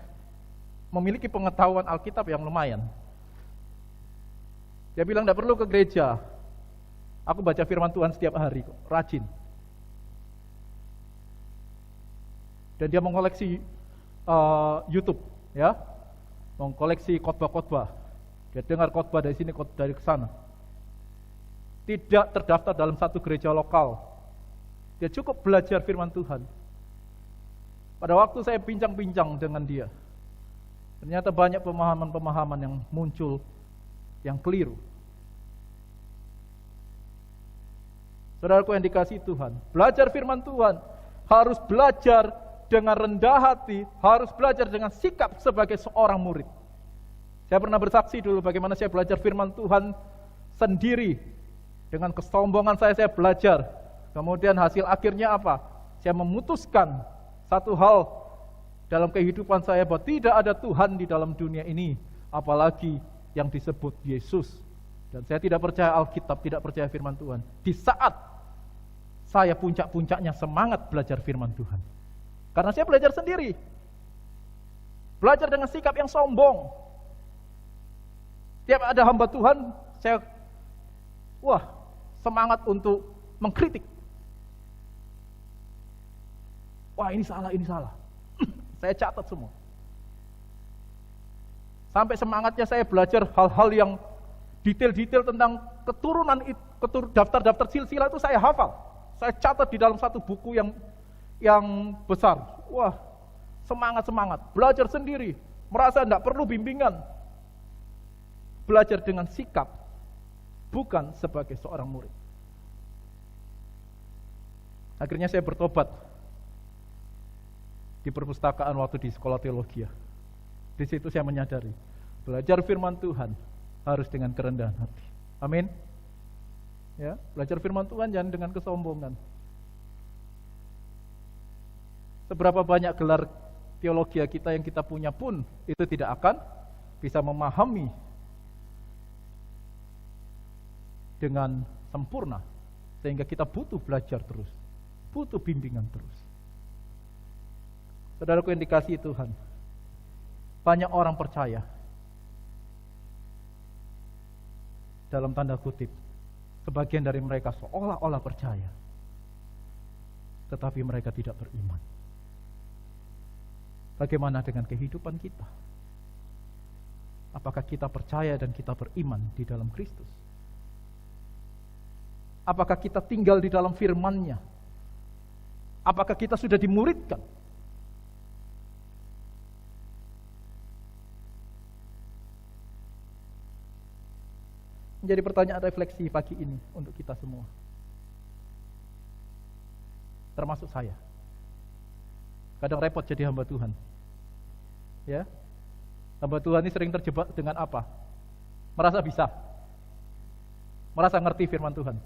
memiliki pengetahuan Alkitab yang lumayan. Dia bilang tidak perlu ke gereja. Aku baca firman Tuhan setiap hari, rajin. Dan dia mengoleksi YouTube, ya, mengkoleksi khotbah-khotbah. Dia dengar khotbah dari sini, khotbah dari sana. Tidak terdaftar dalam satu gereja lokal. Dia cukup belajar firman Tuhan. Pada waktu saya bincang-bincang dengan dia, ternyata banyak pemahaman-pemahaman yang muncul yang keliru. Saudaraku yang dikasihi Tuhan, belajar firman Tuhan harus belajar dengan rendah hati, harus belajar dengan sikap sebagai seorang murid. Saya pernah bersaksi dulu bagaimana saya belajar firman Tuhan sendiri. Dengan kesombongan saya belajar. Kemudian hasil akhirnya apa? Saya memutuskan satu hal dalam kehidupan saya bahwa tidak ada Tuhan di dalam dunia ini, apalagi yang disebut Yesus. Dan saya tidak percaya Alkitab, tidak percaya firman Tuhan. Di saat saya puncak-puncaknya semangat belajar firman Tuhan. Karena saya belajar sendiri. Belajar dengan sikap yang sombong. Tiap ada hamba Tuhan, saya semangat untuk mengkritik. Wah, ini salah, ini salah. Saya catat semua. Sampai semangatnya saya belajar hal-hal yang detail-detail tentang keturunan, daftar-daftar silsilah itu saya hafal. Saya catat di dalam satu buku yang besar. Wah, semangat-semangat. Belajar sendiri. Merasa tidak perlu bimbingan. Belajar dengan sikap. Bukan sebagai seorang murid. Akhirnya saya bertobat. Di perpustakaan waktu di sekolah teologi. Di situ saya menyadari. Belajar firman Tuhan harus dengan kerendahan hati. Amin. Ya, belajar firman Tuhan jangan dengan kesombongan. Seberapa banyak gelar teologi kita yang kita punya pun itu tidak akan bisa memahami dengan sempurna, sehingga kita butuh belajar terus, butuh bimbingan terus. Saudaraku yang dikasihi Tuhan, banyak orang percaya dalam tanda kutip, sebagian dari mereka seolah-olah percaya, tetapi mereka tidak beriman. Bagaimana dengan kehidupan kita? Apakah kita percaya dan kita beriman di dalam Kristus? Apakah kita tinggal di dalam firman-Nya? Apakah kita sudah dimuridkan? Menjadi pertanyaan refleksi pagi ini untuk kita semua. Termasuk saya. Kadang repot jadi hamba Tuhan. Ya. Hamba Tuhan ini sering terjebak dengan apa? Merasa bisa. Merasa ngerti firman Tuhan.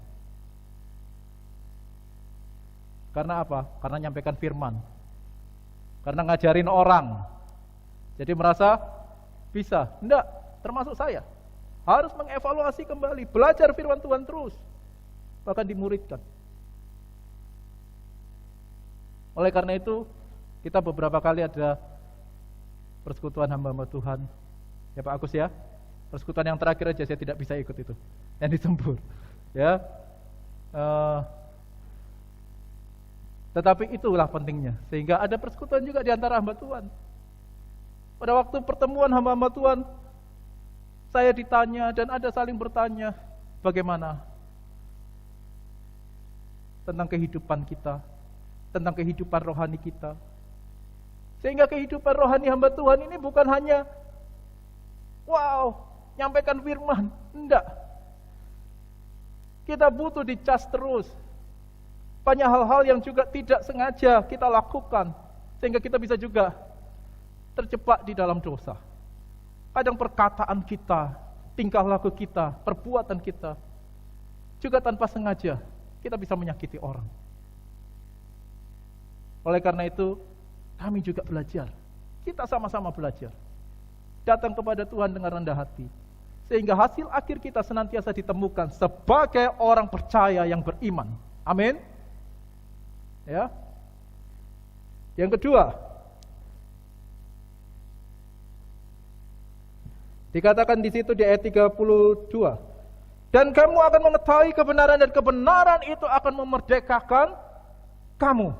Karena apa? Karena nyampaikan firman. Karena ngajarin orang. Jadi merasa bisa. Enggak, termasuk saya. Harus mengevaluasi kembali, belajar firman Tuhan terus. Bahkan dimuridkan. Oleh karena itu, kita beberapa kali ada persekutuan hamba-hamba Tuhan. Ya Pak Agus ya. Persekutuan yang terakhir aja saya tidak bisa ikut itu. Yang di Tembur. Ya. Tetapi itulah pentingnya. Sehingga ada persekutuan juga di antara hamba Tuhan. Pada waktu pertemuan hamba-hamba Tuhan, saya ditanya dan ada saling bertanya, bagaimana tentang kehidupan kita, tentang kehidupan rohani kita. Sehingga kehidupan rohani hamba Tuhan ini bukan hanya nyampaikan firman, enggak. Kita butuh dicas terus. Banyak hal-hal yang juga tidak sengaja kita lakukan, sehingga kita bisa juga terjebak di dalam dosa. Kadang perkataan kita, tingkah laku kita, perbuatan kita, juga tanpa sengaja kita bisa menyakiti orang. Oleh karena itu, kami juga belajar. Kita sama-sama belajar. Datang kepada Tuhan dengan rendah hati. Sehingga hasil akhir kita senantiasa ditemukan sebagai orang percaya yang beriman. Amin. Ya. Yang kedua, dikatakan di situ di ayat 32. Dan kamu akan mengetahui kebenaran dan kebenaran itu akan memerdekakan kamu.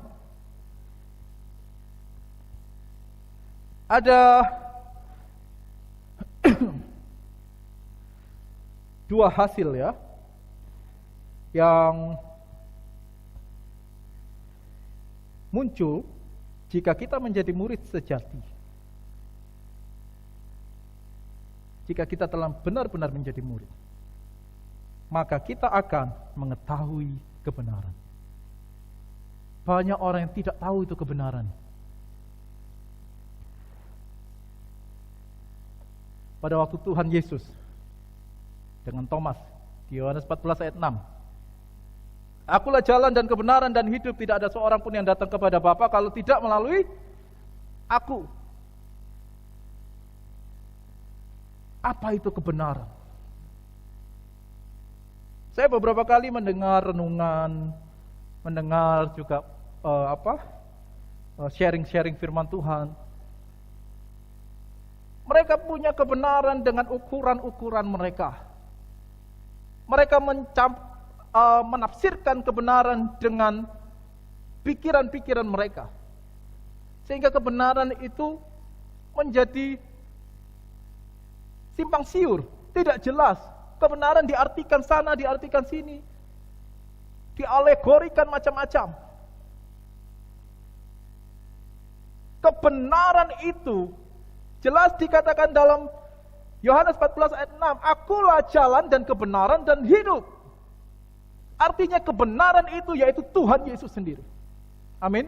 Ada dua hasil ya yang muncul jika kita menjadi murid sejati. Jika kita telah benar-benar menjadi murid, maka kita akan mengetahui kebenaran. Banyak orang yang tidak tahu itu kebenaran. Pada waktu Tuhan Yesus dengan Thomas di Yohanes 14 ayat 6. Akulah jalan dan kebenaran dan hidup, tidak ada seorang pun yang datang kepada Bapa kalau tidak melalui aku. Apa itu kebenaran? Saya beberapa kali mendengar renungan, mendengar juga sharing-sharing firman Tuhan. Mereka punya kebenaran dengan ukuran-ukuran mereka. Mereka menafsirkan kebenaran dengan pikiran-pikiran mereka. Sehingga kebenaran itu menjadi simpang siur, tidak jelas. Kebenaran diartikan sana, diartikan sini. Dialegorikan macam-macam. Kebenaran itu jelas dikatakan dalam Yohanes 14 ayat 6, akulah jalan dan kebenaran dan hidup. Artinya kebenaran itu yaitu Tuhan Yesus sendiri. Amin.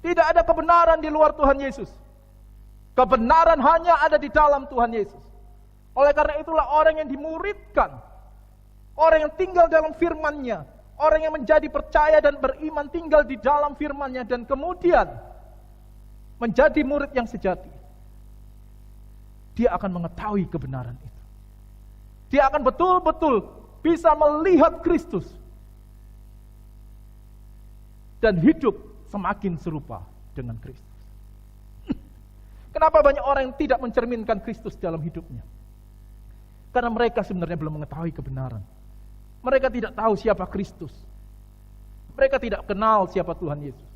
Tidak ada kebenaran di luar Tuhan Yesus. Kebenaran hanya ada di dalam Tuhan Yesus. Oleh karena itulah orang yang dimuridkan, orang yang tinggal dalam firman-Nya, orang yang menjadi percaya dan beriman tinggal di dalam firman-Nya dan kemudian menjadi murid yang sejati, dia akan mengetahui kebenaran itu. Dia akan betul-betul bisa melihat Kristus dan hidup semakin serupa dengan Kristus. Kenapa banyak orang yang tidak mencerminkan Kristus dalam hidupnya? Karena mereka sebenarnya belum mengetahui kebenaran. Mereka tidak tahu siapa Kristus. Mereka tidak kenal siapa Tuhan Yesus.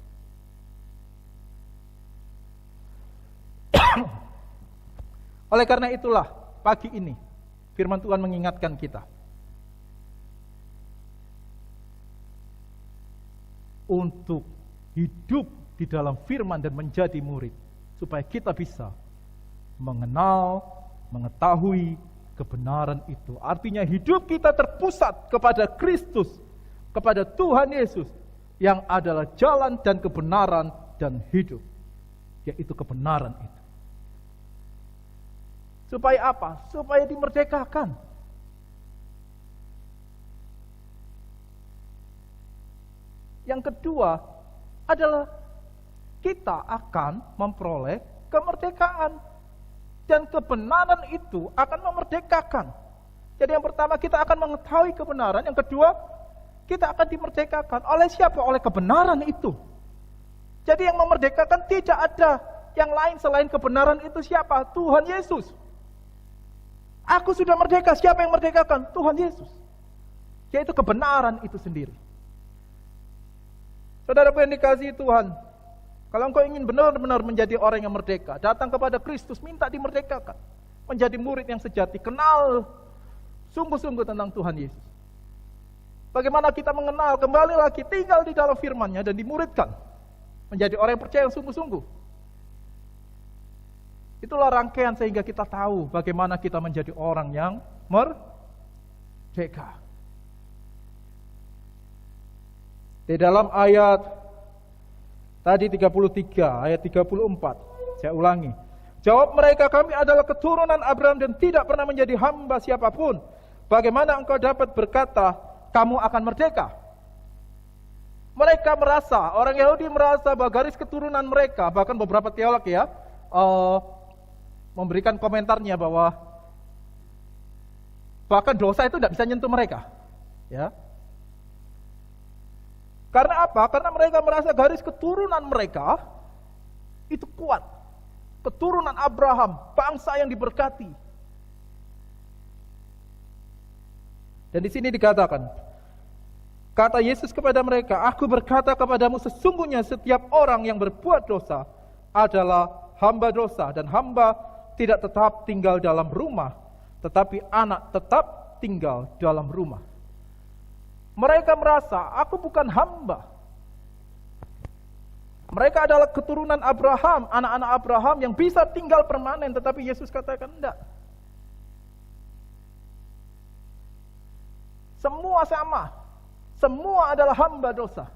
Oleh karena itulah pagi ini firman Tuhan mengingatkan kita untuk hidup di dalam firman dan menjadi murid, supaya kita bisa mengenal, mengetahui kebenaran itu. Artinya hidup kita terpusat kepada Kristus, kepada Tuhan Yesus yang adalah jalan dan kebenaran dan hidup, yaitu kebenaran itu. Supaya apa? Supaya dimerdekakan. Yang kedua adalah kita akan memperoleh kemerdekaan. Dan kebenaran itu akan memerdekakan. Jadi yang pertama kita akan mengetahui kebenaran. Yang kedua kita akan dimerdekakan. Oleh siapa? Oleh kebenaran itu. Jadi yang memerdekakan tidak ada yang lain selain kebenaran itu siapa? Tuhan Yesus. Aku sudah merdeka. Siapa yang merdekakan? Tuhan Yesus. Yaitu kebenaran itu sendiri. Saudaraku yang dikasihi Tuhan, kalau engkau ingin benar-benar menjadi orang yang merdeka, datang kepada Kristus, minta dimerdekakan. Menjadi murid yang sejati, kenal sungguh-sungguh tentang Tuhan Yesus. Bagaimana kita mengenal, kembali lagi, tinggal di dalam firman-Nya dan dimuridkan. Menjadi orang yang percaya yang sungguh-sungguh. Itulah rangkaian sehingga kita tahu bagaimana kita menjadi orang yang merdeka. Di dalam ayat tadi 33, ayat 34, saya ulangi. Jawab mereka, kami adalah keturunan Abraham dan tidak pernah menjadi hamba siapapun. Bagaimana engkau dapat berkata, kamu akan merdeka? Mereka merasa, orang Yahudi merasa bahwa garis keturunan mereka, bahkan beberapa teolog ya, memberikan komentarnya bahwa bahkan dosa itu tidak bisa nyentuh mereka. Ya. Karena apa? Karena mereka merasa garis keturunan mereka itu kuat. Keturunan Abraham, bangsa yang diberkati. Dan di sini dikatakan, kata Yesus kepada mereka, aku berkata kepadamu sesungguhnya setiap orang yang berbuat dosa adalah hamba dosa. Dan hamba tidak tetap tinggal dalam rumah, tetapi anak tetap tinggal dalam rumah. Mereka merasa, aku bukan hamba. Mereka adalah keturunan Abraham, anak-anak Abraham yang bisa tinggal permanen, tetapi Yesus katakan enggak. Semua sama. Semua adalah hamba dosa.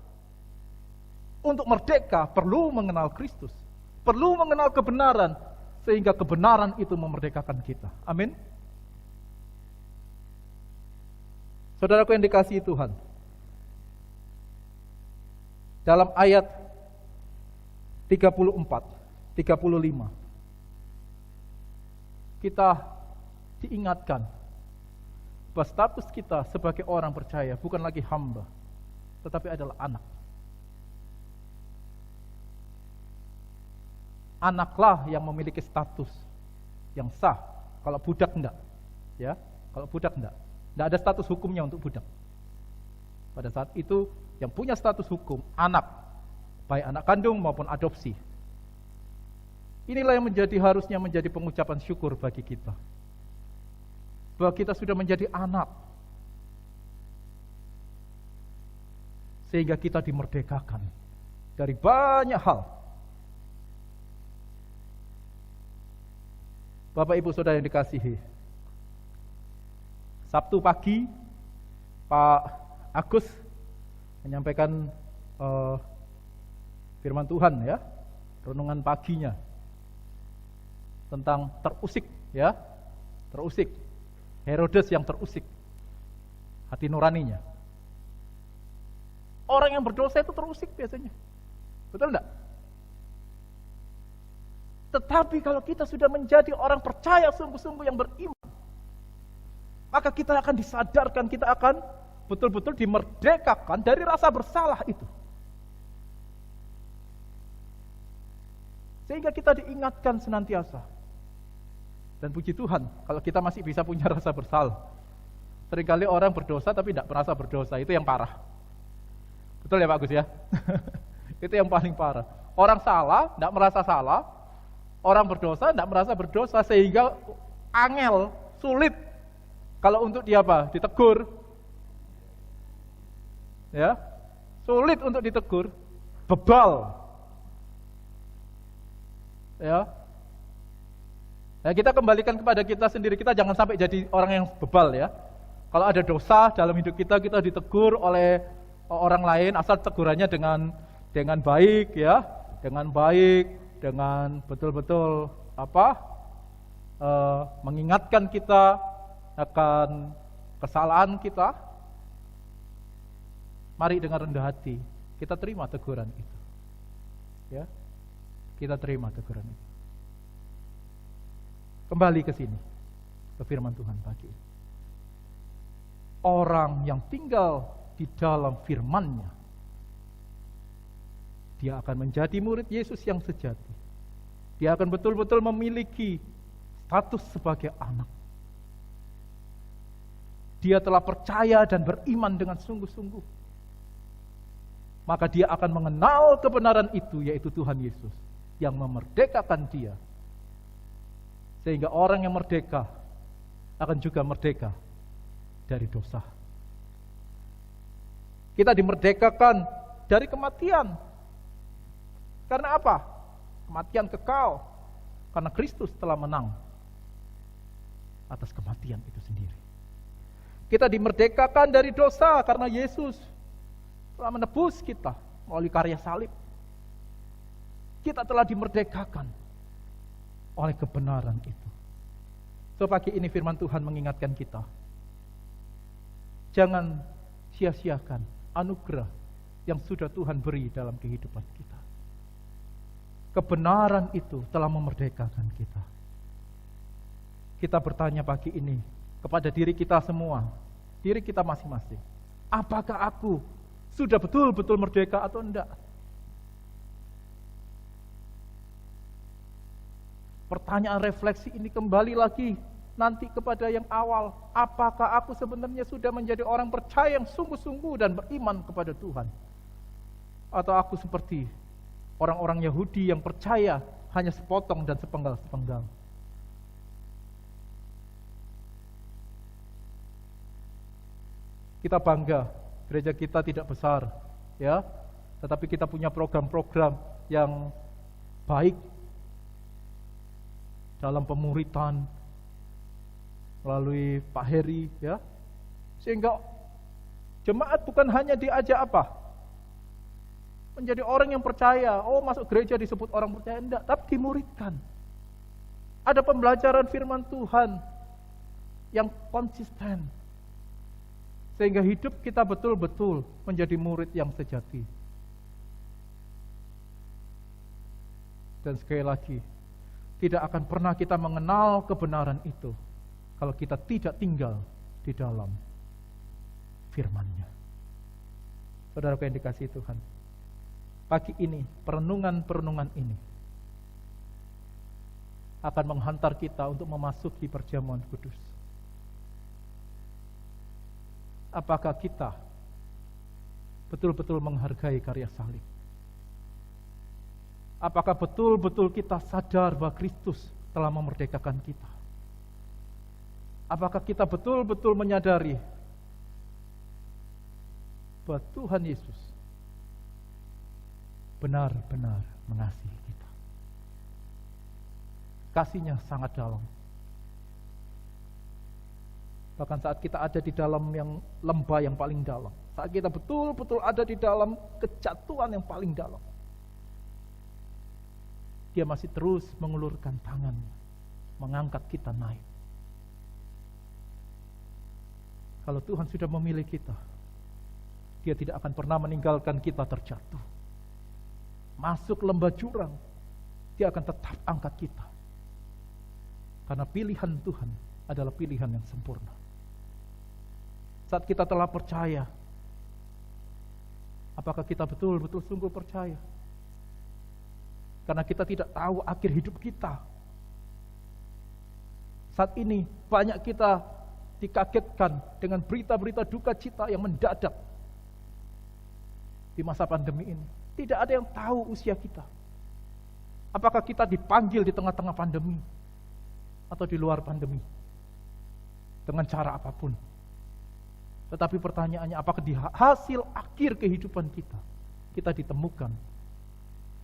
Untuk merdeka perlu mengenal Kristus. Perlu mengenal kebenaran, sehingga kebenaran itu memerdekakan kita. Amin. Saudaraku yang dikasihi Tuhan, dalam ayat 34, 35, kita diingatkan bahwa status kita sebagai orang percaya bukan lagi hamba, tetapi adalah anak. Anaklah yang memiliki status yang sah. Kalau budak enggak, ya. Kalau budak enggak. Tidak ada status hukumnya untuk budak. Pada saat itu yang punya status hukum anak, baik anak kandung maupun adopsi. Inilah yang harusnya menjadi pengucapan syukur bagi kita, bahwa kita sudah menjadi anak, sehingga kita dimerdekakan dari banyak hal. Bapak Ibu Saudara yang dikasihi, Sabtu pagi, Pak Agus menyampaikan firman Tuhan ya, renungan paginya tentang terusik ya, terusik. Herodes yang terusik hati nuraninya. Orang yang berdosa itu terusik biasanya. Betul enggak? Tetapi kalau kita sudah menjadi orang percaya sungguh-sungguh yang beriman, maka kita akan disadarkan, kita akan betul-betul dimerdekakan dari rasa bersalah itu. Sehingga kita diingatkan senantiasa. Dan puji Tuhan, kalau kita masih bisa punya rasa bersalah. Seringkali orang berdosa tapi tidak merasa berdosa, itu yang parah. Betul ya Pak Agus ya? Itu yang paling parah. Orang salah, tidak merasa salah. Orang berdosa, tidak merasa berdosa, sehingga angel, sulit. Kalau untuk dia apa? Ditegur. Ya. Sulit untuk ditegur. Bebal. Ya. Nah, kita kembalikan kepada kita sendiri. Kita jangan sampai jadi orang yang bebal ya. Kalau ada dosa dalam hidup kita, kita ditegur oleh orang lain, asal tegurannya dengan baik ya, dengan baik, dengan betul-betul mengingatkan kita akan kesalahan kita. Mari dengan rendah hati kita terima teguran itu. Ya, kita terima teguran itu. Kembali ke sini, ke firman Tuhan pagi ini. Orang yang tinggal di dalam firman-Nya, dia akan menjadi murid Yesus yang sejati. Dia akan betul-betul memiliki status sebagai anak. Dia telah percaya dan beriman dengan sungguh-sungguh. Maka dia akan mengenal kebenaran itu, yaitu Tuhan Yesus, yang memerdekakan dia. Sehingga orang yang merdeka akan juga merdeka dari dosa. Kita dimerdekakan dari kematian. Karena apa? Kematian kekal. Karena Kristus telah menang atas kematian itu sendiri. Kita dimerdekakan dari dosa karena Yesus telah menebus kita melalui karya salib. Kita telah dimerdekakan oleh kebenaran itu. So pagi ini firman Tuhan mengingatkan kita, jangan sia-siakan anugerah yang sudah Tuhan beri dalam kehidupan kita. Kebenaran itu telah memerdekakan kita. Kita bertanya pagi ini kepada diri kita semua, diri kita masing-masing, apakah aku sudah betul-betul merdeka atau enggak? Pertanyaan refleksi ini kembali lagi nanti kepada yang awal. Apakah aku sebenarnya sudah menjadi orang percaya yang sungguh-sungguh dan beriman kepada Tuhan? Atau aku seperti orang-orang Yahudi yang percaya hanya sepotong dan sepenggal-sepenggal? Kita bangga, gereja kita tidak besar, ya, tetapi kita punya program-program yang baik dalam pemuritan melalui Pak Heri, ya, sehingga jemaat bukan hanya diajak apa? Menjadi orang yang percaya. Oh, masuk gereja disebut orang percaya, enggak, tapi dimuridkan. Ada pembelajaran firman Tuhan yang konsisten, sehingga hidup kita betul-betul menjadi murid yang sejati. Dan sekali lagi, tidak akan pernah kita mengenal kebenaran itu kalau kita tidak tinggal di dalam firman-Nya. Saudaraku yang dikasihi Tuhan, pagi ini, perenungan-perenungan ini akan menghantar kita untuk memasuki perjamuan kudus. Apakah kita betul-betul menghargai karya salib? Apakah betul-betul kita sadar bahwa Kristus telah memerdekakan kita? Apakah kita betul-betul menyadari bahwa Tuhan Yesus benar-benar mengasihi kita? Kasih-Nya sangat dalam. Bahkan saat kita ada di dalam yang lembah yang paling dalam, saat kita betul-betul ada di dalam kejatuhan yang paling dalam, Dia masih terus mengulurkan tangannya, mengangkat kita naik. Kalau Tuhan sudah memilih kita, Dia tidak akan pernah meninggalkan kita terjatuh. Masuk lembah jurang, Dia akan tetap angkat kita. Karena pilihan Tuhan adalah pilihan yang sempurna. Saat kita telah percaya, apakah kita betul-betul sungguh percaya? Karena kita tidak tahu akhir hidup kita. Saat ini banyak kita dikagetkan dengan berita-berita duka cita yang mendadak di masa pandemi ini. Tidak ada yang tahu usia kita. Apakah kita dipanggil di tengah-tengah pandemi atau di luar pandemi, dengan cara apapun. Tetapi pertanyaannya, apakah di hasil akhir kehidupan kita ditemukan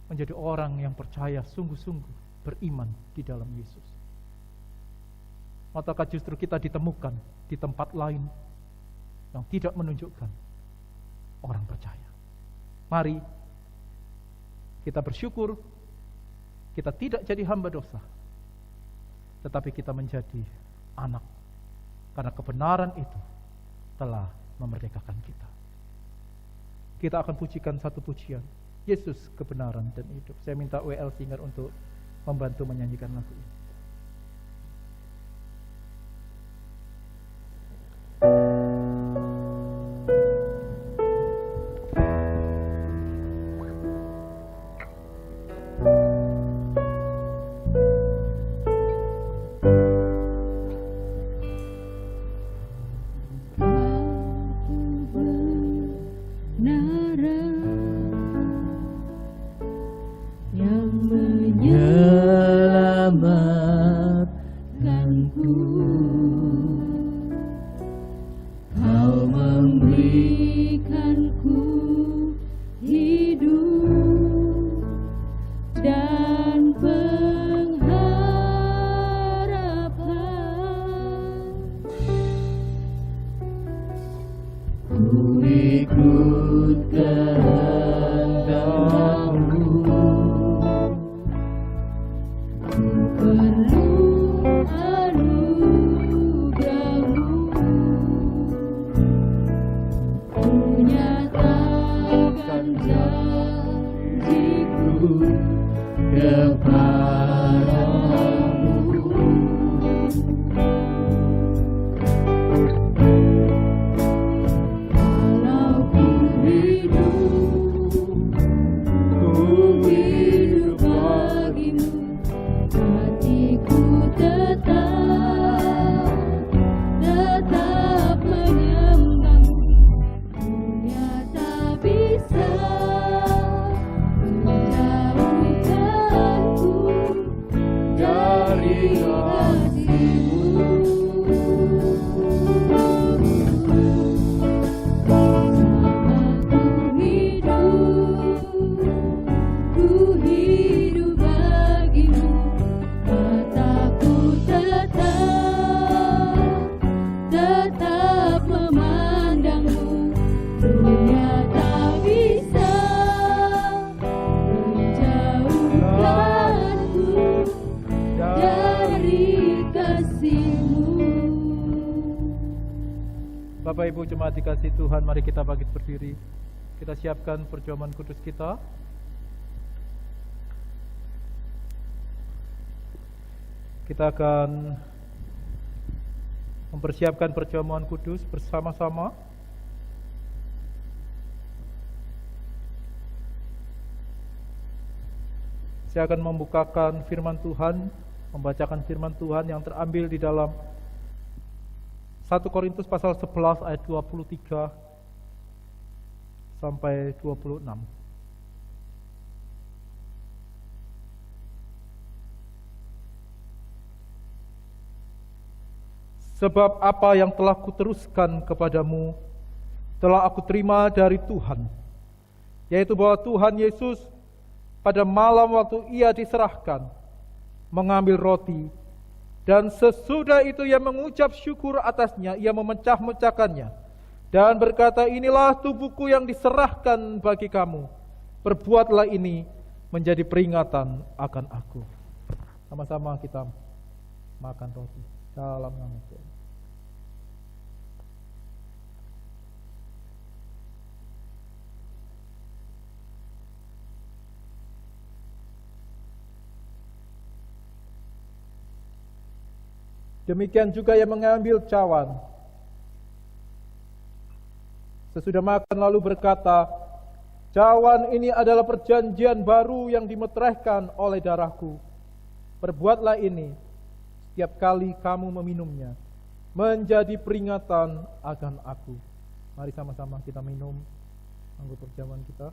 menjadi orang yang percaya sungguh-sungguh beriman di dalam Yesus? Ataukah justru kita ditemukan di tempat lain yang tidak menunjukkan orang percaya? Mari kita bersyukur kita tidak jadi hamba dosa, tetapi kita menjadi anak, karena kebenaran itu telah memerdekakan kita. kita akan pujikan satu pujian. Yesus kebenaran dan hidup. Saya minta WL Singer untuk membantu menyanyikan lagu ini. Bapak Ibu jemaat dikasih Tuhan, mari kita bangkit berdiri. Kita siapkan perjamuan kudus kita. Kita akan mempersiapkan perjamuan kudus bersama-sama. Saya akan membukakan firman Tuhan, membacakan firman Tuhan yang terambil di dalam 1 Korintus pasal 11 ayat 23 sampai 26. Sebab apa yang telah kuteruskan kepadamu telah aku terima dari Tuhan, yaitu bahwa Tuhan Yesus pada malam waktu ia diserahkan mengambil roti, dan sesudah itu ia mengucap syukur atasnya, ia memecah-mecahkannya dan berkata, inilah tubuhku yang diserahkan bagi kamu. Perbuatlah ini menjadi peringatan akan aku. Sama-sama kita makan roti dalam nama Tuhan. Demikian juga yang mengambil cawan. Sesudah makan lalu berkata, cawan ini adalah perjanjian baru yang dimeteraikan oleh darahku. Perbuatlah ini setiap kali kamu meminumnya, menjadi peringatan akan aku. Mari sama-sama kita minum anggur perjamuan kita.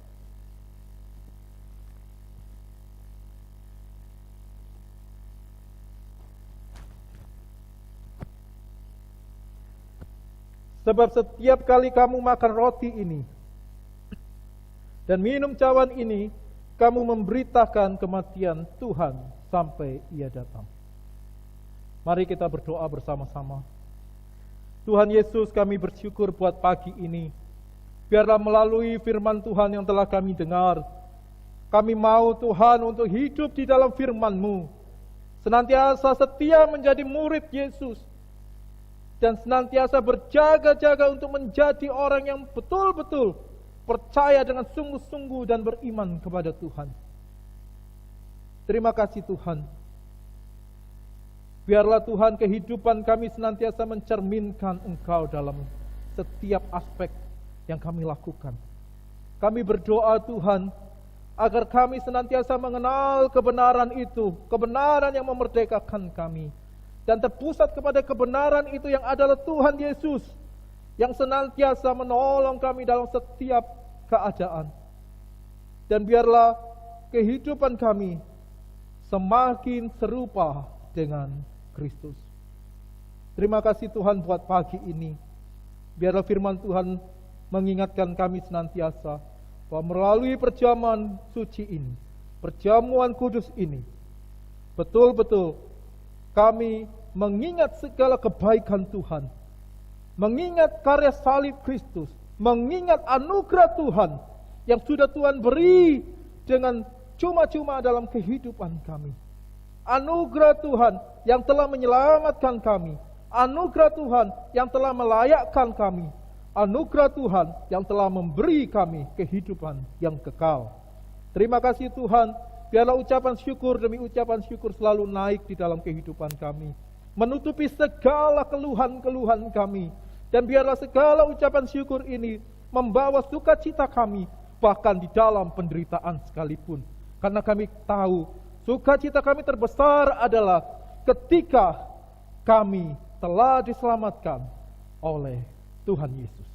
Sebab setiap kali kamu makan roti ini dan minum cawan ini, kamu memberitakan kematian Tuhan sampai ia datang. Mari kita berdoa bersama-sama. Tuhan Yesus, kami bersyukur buat pagi ini. Biarlah melalui firman Tuhan yang telah kami dengar, kami mau Tuhan untuk hidup di dalam firman-Mu, senantiasa setia menjadi murid Yesus, dan senantiasa berjaga-jaga untuk menjadi orang yang betul-betul percaya dengan sungguh-sungguh dan beriman kepada Tuhan. Terima kasih Tuhan. Biarlah Tuhan kehidupan kami senantiasa mencerminkan Engkau dalam setiap aspek yang kami lakukan. Kami berdoa Tuhan, agar kami senantiasa mengenal kebenaran itu, kebenaran yang memerdekakan kami, dan terpusat kepada kebenaran itu yang adalah Tuhan Yesus, yang senantiasa menolong kami dalam setiap keadaan. Dan biarlah kehidupan kami semakin serupa dengan Kristus. Terima kasih Tuhan buat pagi ini. Biarlah firman Tuhan mengingatkan kami senantiasa bahwa melalui perjamuan suci ini, perjamuan kudus ini, betul-betul kami mengingat segala kebaikan Tuhan, mengingat karya salib Kristus, mengingat anugerah Tuhan yang sudah Tuhan beri dengan cuma-cuma dalam kehidupan kami. Anugerah Tuhan yang telah menyelamatkan kami, anugerah Tuhan yang telah melayakkan kami, anugerah Tuhan yang telah memberi kami kehidupan yang kekal. Terima kasih Tuhan, biarlah ucapan syukur demi ucapan syukur selalu naik di dalam kehidupan kami, menutupi segala keluhan-keluhan kami. Dan biarlah segala ucapan syukur ini membawa sukacita kami, bahkan di dalam penderitaan sekalipun. Karena kami tahu, sukacita kami terbesar adalah ketika kami telah diselamatkan oleh Tuhan Yesus.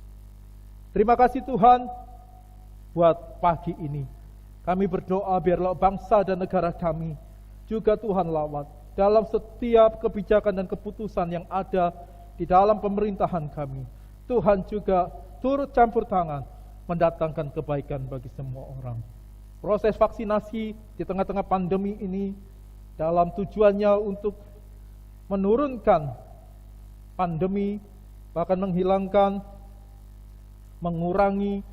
Terima kasih Tuhan buat pagi ini. Kami berdoa biarlah bangsa dan negara kami juga Tuhan lawat dalam setiap kebijakan dan keputusan yang ada di dalam pemerintahan kami. Tuhan juga turut campur tangan mendatangkan kebaikan bagi semua orang. Proses vaksinasi di tengah-tengah pandemi ini dalam tujuannya untuk menurunkan pandemi, bahkan mengurangi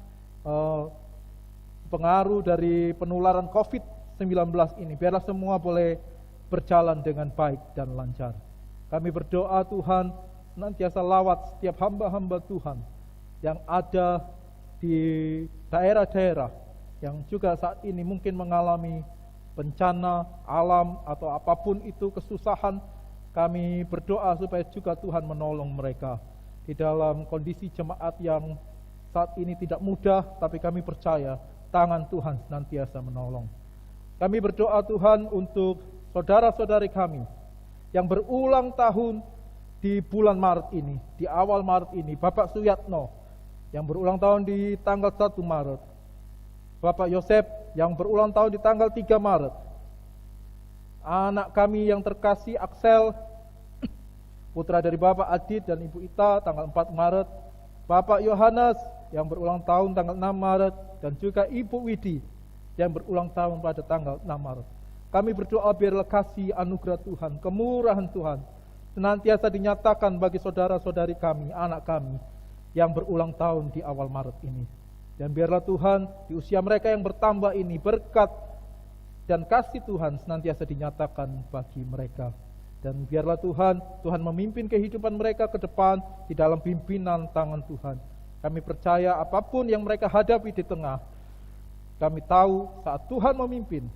pengaruh dari penularan COVID-19 ini. Biarlah semua boleh berjalan dengan baik dan lancar. Kami berdoa Tuhan, senantiasa lawat setiap hamba-hamba Tuhan yang ada di daerah-daerah yang juga saat ini mungkin mengalami bencana alam atau apapun itu, kesusahan. Kami berdoa supaya juga Tuhan menolong mereka di dalam kondisi jemaat yang saat ini tidak mudah, tapi kami percaya tangan Tuhan senantiasa menolong. Kami berdoa Tuhan untuk saudara-saudari kami yang berulang tahun di bulan Maret ini, di awal Maret ini. Bapak Suyatno yang berulang tahun di tanggal 1 Maret. Bapak Yosef yang berulang tahun di tanggal 3 Maret. Anak kami yang terkasih Axel, putra dari Bapak Adit dan Ibu Ita, tanggal 4 Maret. Bapak Yohanes yang berulang tahun tanggal 6 Maret. Dan juga Ibu Widi yang berulang tahun pada tanggal 6 Maret. Kami berdoa biarlah kasih anugerah Tuhan, kemurahan Tuhan senantiasa dinyatakan bagi saudara-saudari kami, anak kami yang berulang tahun di awal Maret ini. Dan biarlah Tuhan di usia mereka yang bertambah ini berkat dan kasih Tuhan senantiasa dinyatakan bagi mereka. Dan biarlah Tuhan memimpin kehidupan mereka ke depan di dalam pimpinan tangan Tuhan. Kami percaya apapun yang mereka hadapi di tengah, kami tahu saat Tuhan memimpin,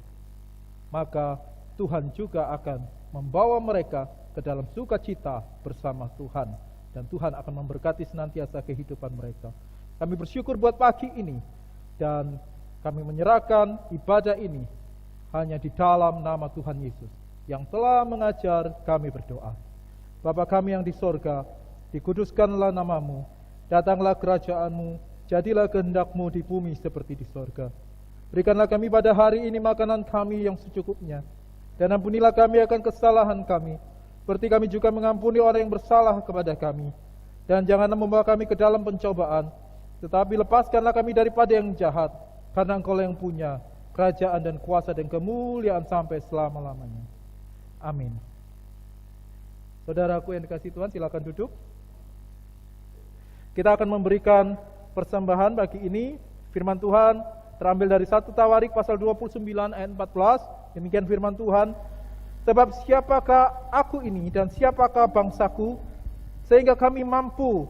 maka Tuhan juga akan membawa mereka ke dalam sukacita bersama Tuhan. Dan Tuhan akan memberkati senantiasa kehidupan mereka. Kami bersyukur buat pagi ini, dan kami menyerahkan ibadah ini hanya di dalam nama Tuhan Yesus yang telah mengajar kami berdoa. Bapa kami yang di sorga, dikuduskanlah namamu, datanglah kerajaan-Mu, jadilah kehendak-Mu di bumi seperti di sorga. Berikanlah kami pada hari ini makanan kami yang secukupnya, dan ampunilah kami akan kesalahan kami, seperti kami juga mengampuni orang yang bersalah kepada kami. Dan janganlah membawa kami ke dalam pencobaan, tetapi lepaskanlah kami daripada yang jahat, karena Engkau yang punya kerajaan dan kuasa dan kemuliaan sampai selama-lamanya. Amin. Saudaraku yang dikasihi Tuhan, silakan duduk. Kita akan memberikan persembahan bagi ini. Firman Tuhan terambil dari 1 Tawarik pasal 29 ayat 14. Demikian firman Tuhan. Sebab siapakah aku ini dan siapakah bangsaku, sehingga kami mampu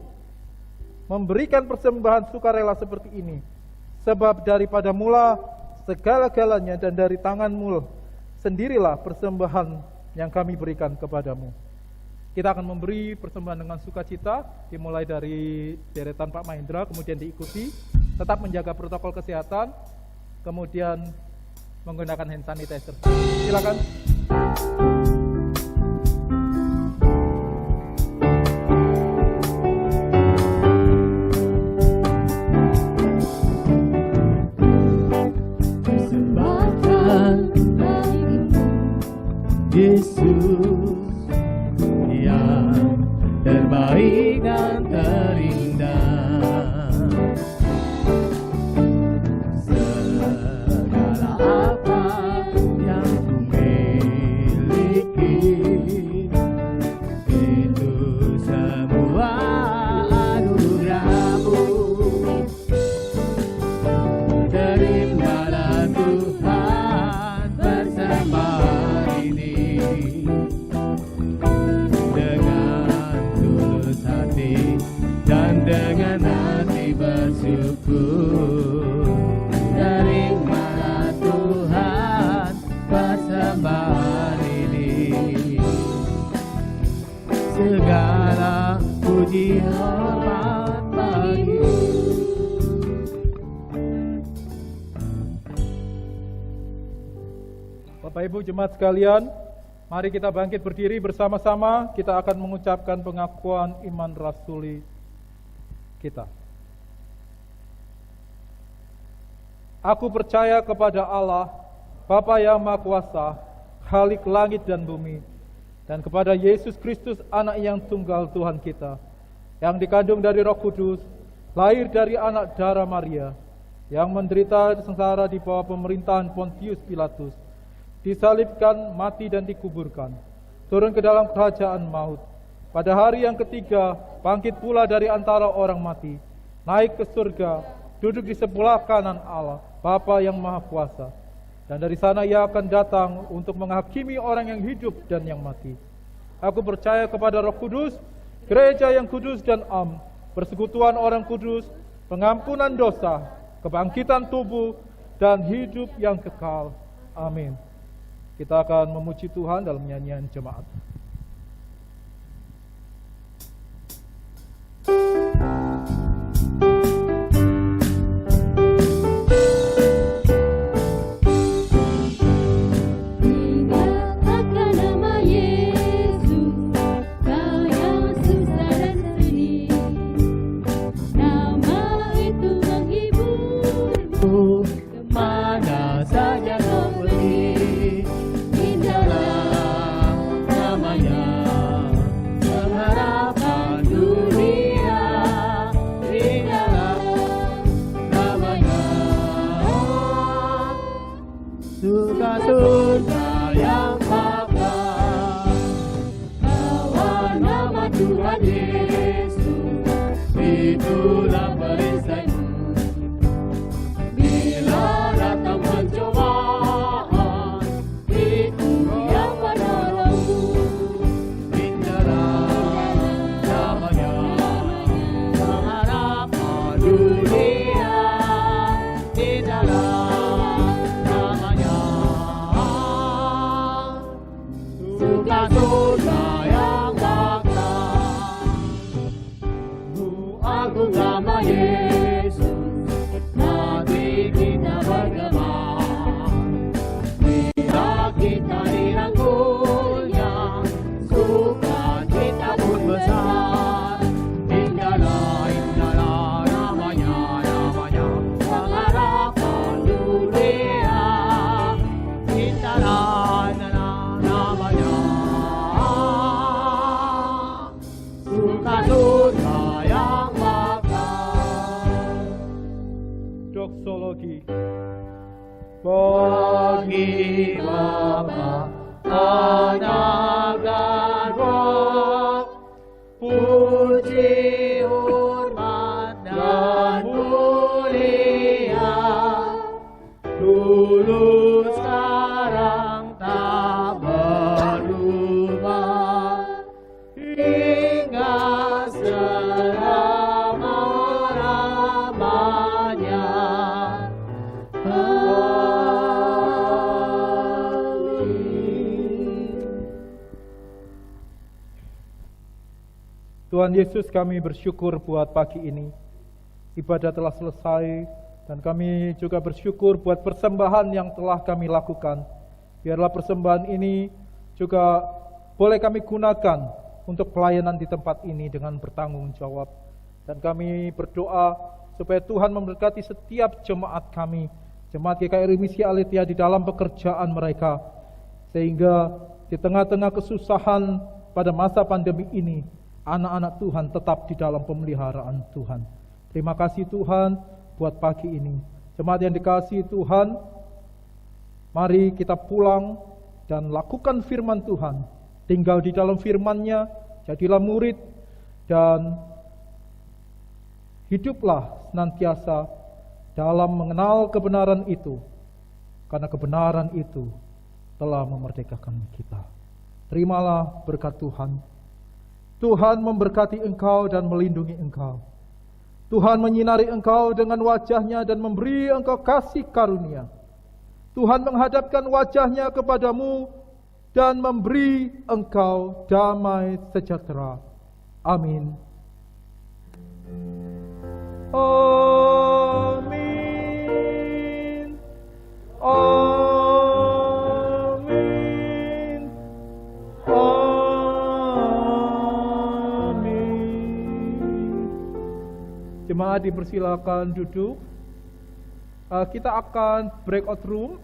memberikan persembahan sukarela seperti ini. Sebab daripada mula segala-galanya dan dari tangan-Mu sendirilah persembahan yang kami berikan kepadamu. Kita akan memberi persembahan dengan sukacita, dimulai dari deretan Pak Mahendra, kemudian diikuti, tetap menjaga protokol kesehatan, kemudian menggunakan hand sanitizer. Silakan. Yesus yang terbaik dan terindah, segala apa yang ku miliki itu semua anugerah-Mu. Terimalah Tuhan persembahan ini dengan tulus hati dan dengan hati bersyukur. Terimalah Tuhan persembahan ini, segala puji hormat bagi-Mu. Bapak Ibu jemaat sekalian, mari kita bangkit berdiri bersama-sama. Kita akan mengucapkan pengakuan iman rasuli kita. Aku percaya kepada Allah, Bapa yang Maha Kuasa, Khalik langit dan bumi, dan kepada Yesus Kristus, Anak yang tunggal Tuhan kita, yang dikandung dari Roh Kudus, lahir dari anak darah Maria, yang menderita sengsara di bawah pemerintahan Pontius Pilatus, disalibkan, mati dan dikuburkan, turun ke dalam kerajaan maut. Pada hari yang ketiga, bangkit pula dari antara orang mati, naik ke surga, duduk di sebelah kanan Allah, Bapa yang Maha Kuasa. Dan dari sana Ia akan datang untuk menghakimi orang yang hidup dan yang mati. Aku percaya kepada Roh Kudus, gereja yang kudus dan am, persekutuan orang kudus, pengampunan dosa, kebangkitan tubuh, dan hidup yang kekal. Amin. Kita akan memuji Tuhan dalam nyanyian jemaat. Ingatkan nama Yesus, Kau yang susah dan sedih. Nama itu menghiburmu Kemana saja kau pergi, indahlah namanya, pengharapan dunia. Indahlah namanya, surga surga yang bakal. Bawa nama Tuhan Yesus, itulah perisaimu. Bila datang pencobaan, itu yang menolongmu. Indahlah namanya, pengharapan dunia. Indahlah namanya, surga surga yang bakal. Agung nama Yesus, nanti kita bergema. Bila kita dirangkulnya, sukacita pun besar. Indahlah, indahlah namanya, namanya, pengharapan dunia. Indahlah, indahlah namanya, surga surga yang bakal. Doksologi. Bagi Bapa, Anak dan Roh, puji, hormat dan mulia, dulu sekarang tak berubah, hingga selama-lamanya. Tuhan Yesus, kami bersyukur buat pagi ini. Ibadah telah selesai dan kami juga bersyukur buat persembahan yang telah kami lakukan. Biarlah persembahan ini juga boleh kami gunakan untuk pelayanan di tempat ini dengan bertanggung jawab. Dan kami berdoa supaya Tuhan memberkati setiap jemaat kami, jemaat GKRI Misi Aletheia di dalam pekerjaan mereka, sehingga di tengah-tengah kesusahan pada masa pandemi ini, anak-anak Tuhan tetap di dalam pemeliharaan Tuhan. Terima kasih Tuhan buat pagi ini. Jemaat yang dikasihi Tuhan, mari kita pulang dan lakukan firman Tuhan. Tinggal di dalam firman-Nya, jadilah murid, dan hiduplah senantiasa dalam mengenal kebenaran itu, karena kebenaran itu telah memerdekakan kita. Terimalah berkat Tuhan. Tuhan memberkati engkau dan melindungi engkau. Tuhan menyinari engkau dengan wajah-Nya dan memberi engkau kasih karunia. Tuhan menghadapkan wajah-Nya kepadamu dan memberi engkau damai sejahtera. Amin. Amin. Amin. Amin. Jemaat dipersilakan duduk. Kita akan breakout room